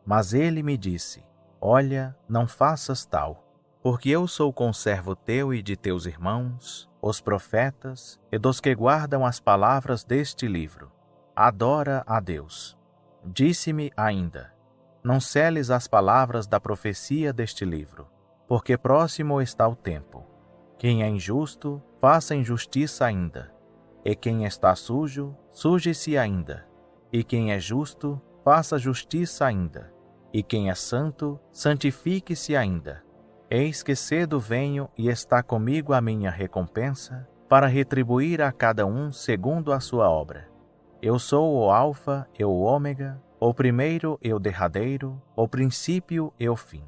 Mas ele me disse: olha, não faças tal, porque eu sou conservo teu e de teus irmãos, os profetas, e dos que guardam as palavras deste livro. Adora a Deus. Disse-me ainda: não seles as palavras da profecia deste livro, porque próximo está o tempo. Quem é injusto, faça injustiça ainda. E quem está sujo, suje-se ainda. E quem é justo, faça justiça ainda. E quem é santo, santifique-se ainda. Eis que cedo venho e está comigo a minha recompensa, para retribuir a cada um segundo a sua obra. Eu sou o Alfa e o Ômega, o primeiro e o derradeiro, o princípio e o fim.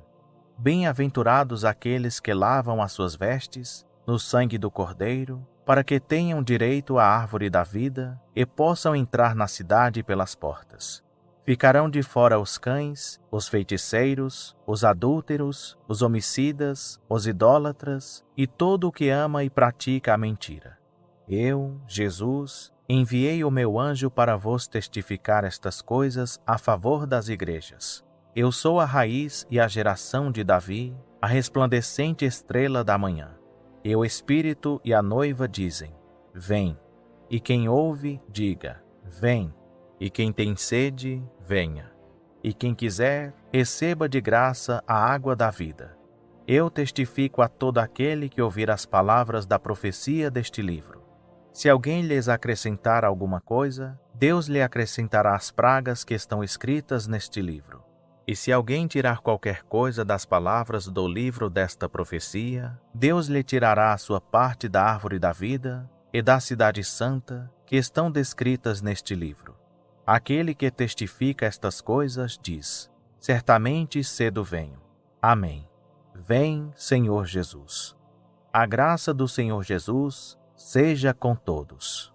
Bem-aventurados aqueles que lavam as suas vestes no sangue do Cordeiro, para que tenham direito à árvore da vida e possam entrar na cidade pelas portas. Ficarão de fora os cães, os feiticeiros, os adúlteros, os homicidas, os idólatras e todo o que ama e pratica a mentira. Eu, Jesus, enviei o meu anjo para vos testificar estas coisas a favor das igrejas. Eu sou a raiz e a geração de Davi, a resplandecente estrela da manhã. E o Espírito e a noiva dizem: vem. E quem ouve, diga: vem. E quem tem sede, venha. E quem quiser, receba de graça a água da vida. Eu testifico a todo aquele que ouvir as palavras da profecia deste livro. Se alguém lhes acrescentar alguma coisa, Deus lhe acrescentará as pragas que estão escritas neste livro. E se alguém tirar qualquer coisa das palavras do livro desta profecia, Deus lhe tirará a sua parte da árvore da vida e da cidade santa que estão descritas neste livro. Aquele que testifica estas coisas diz: certamente cedo venho. Amém. Vem, Senhor Jesus. A graça do Senhor Jesus seja com todos.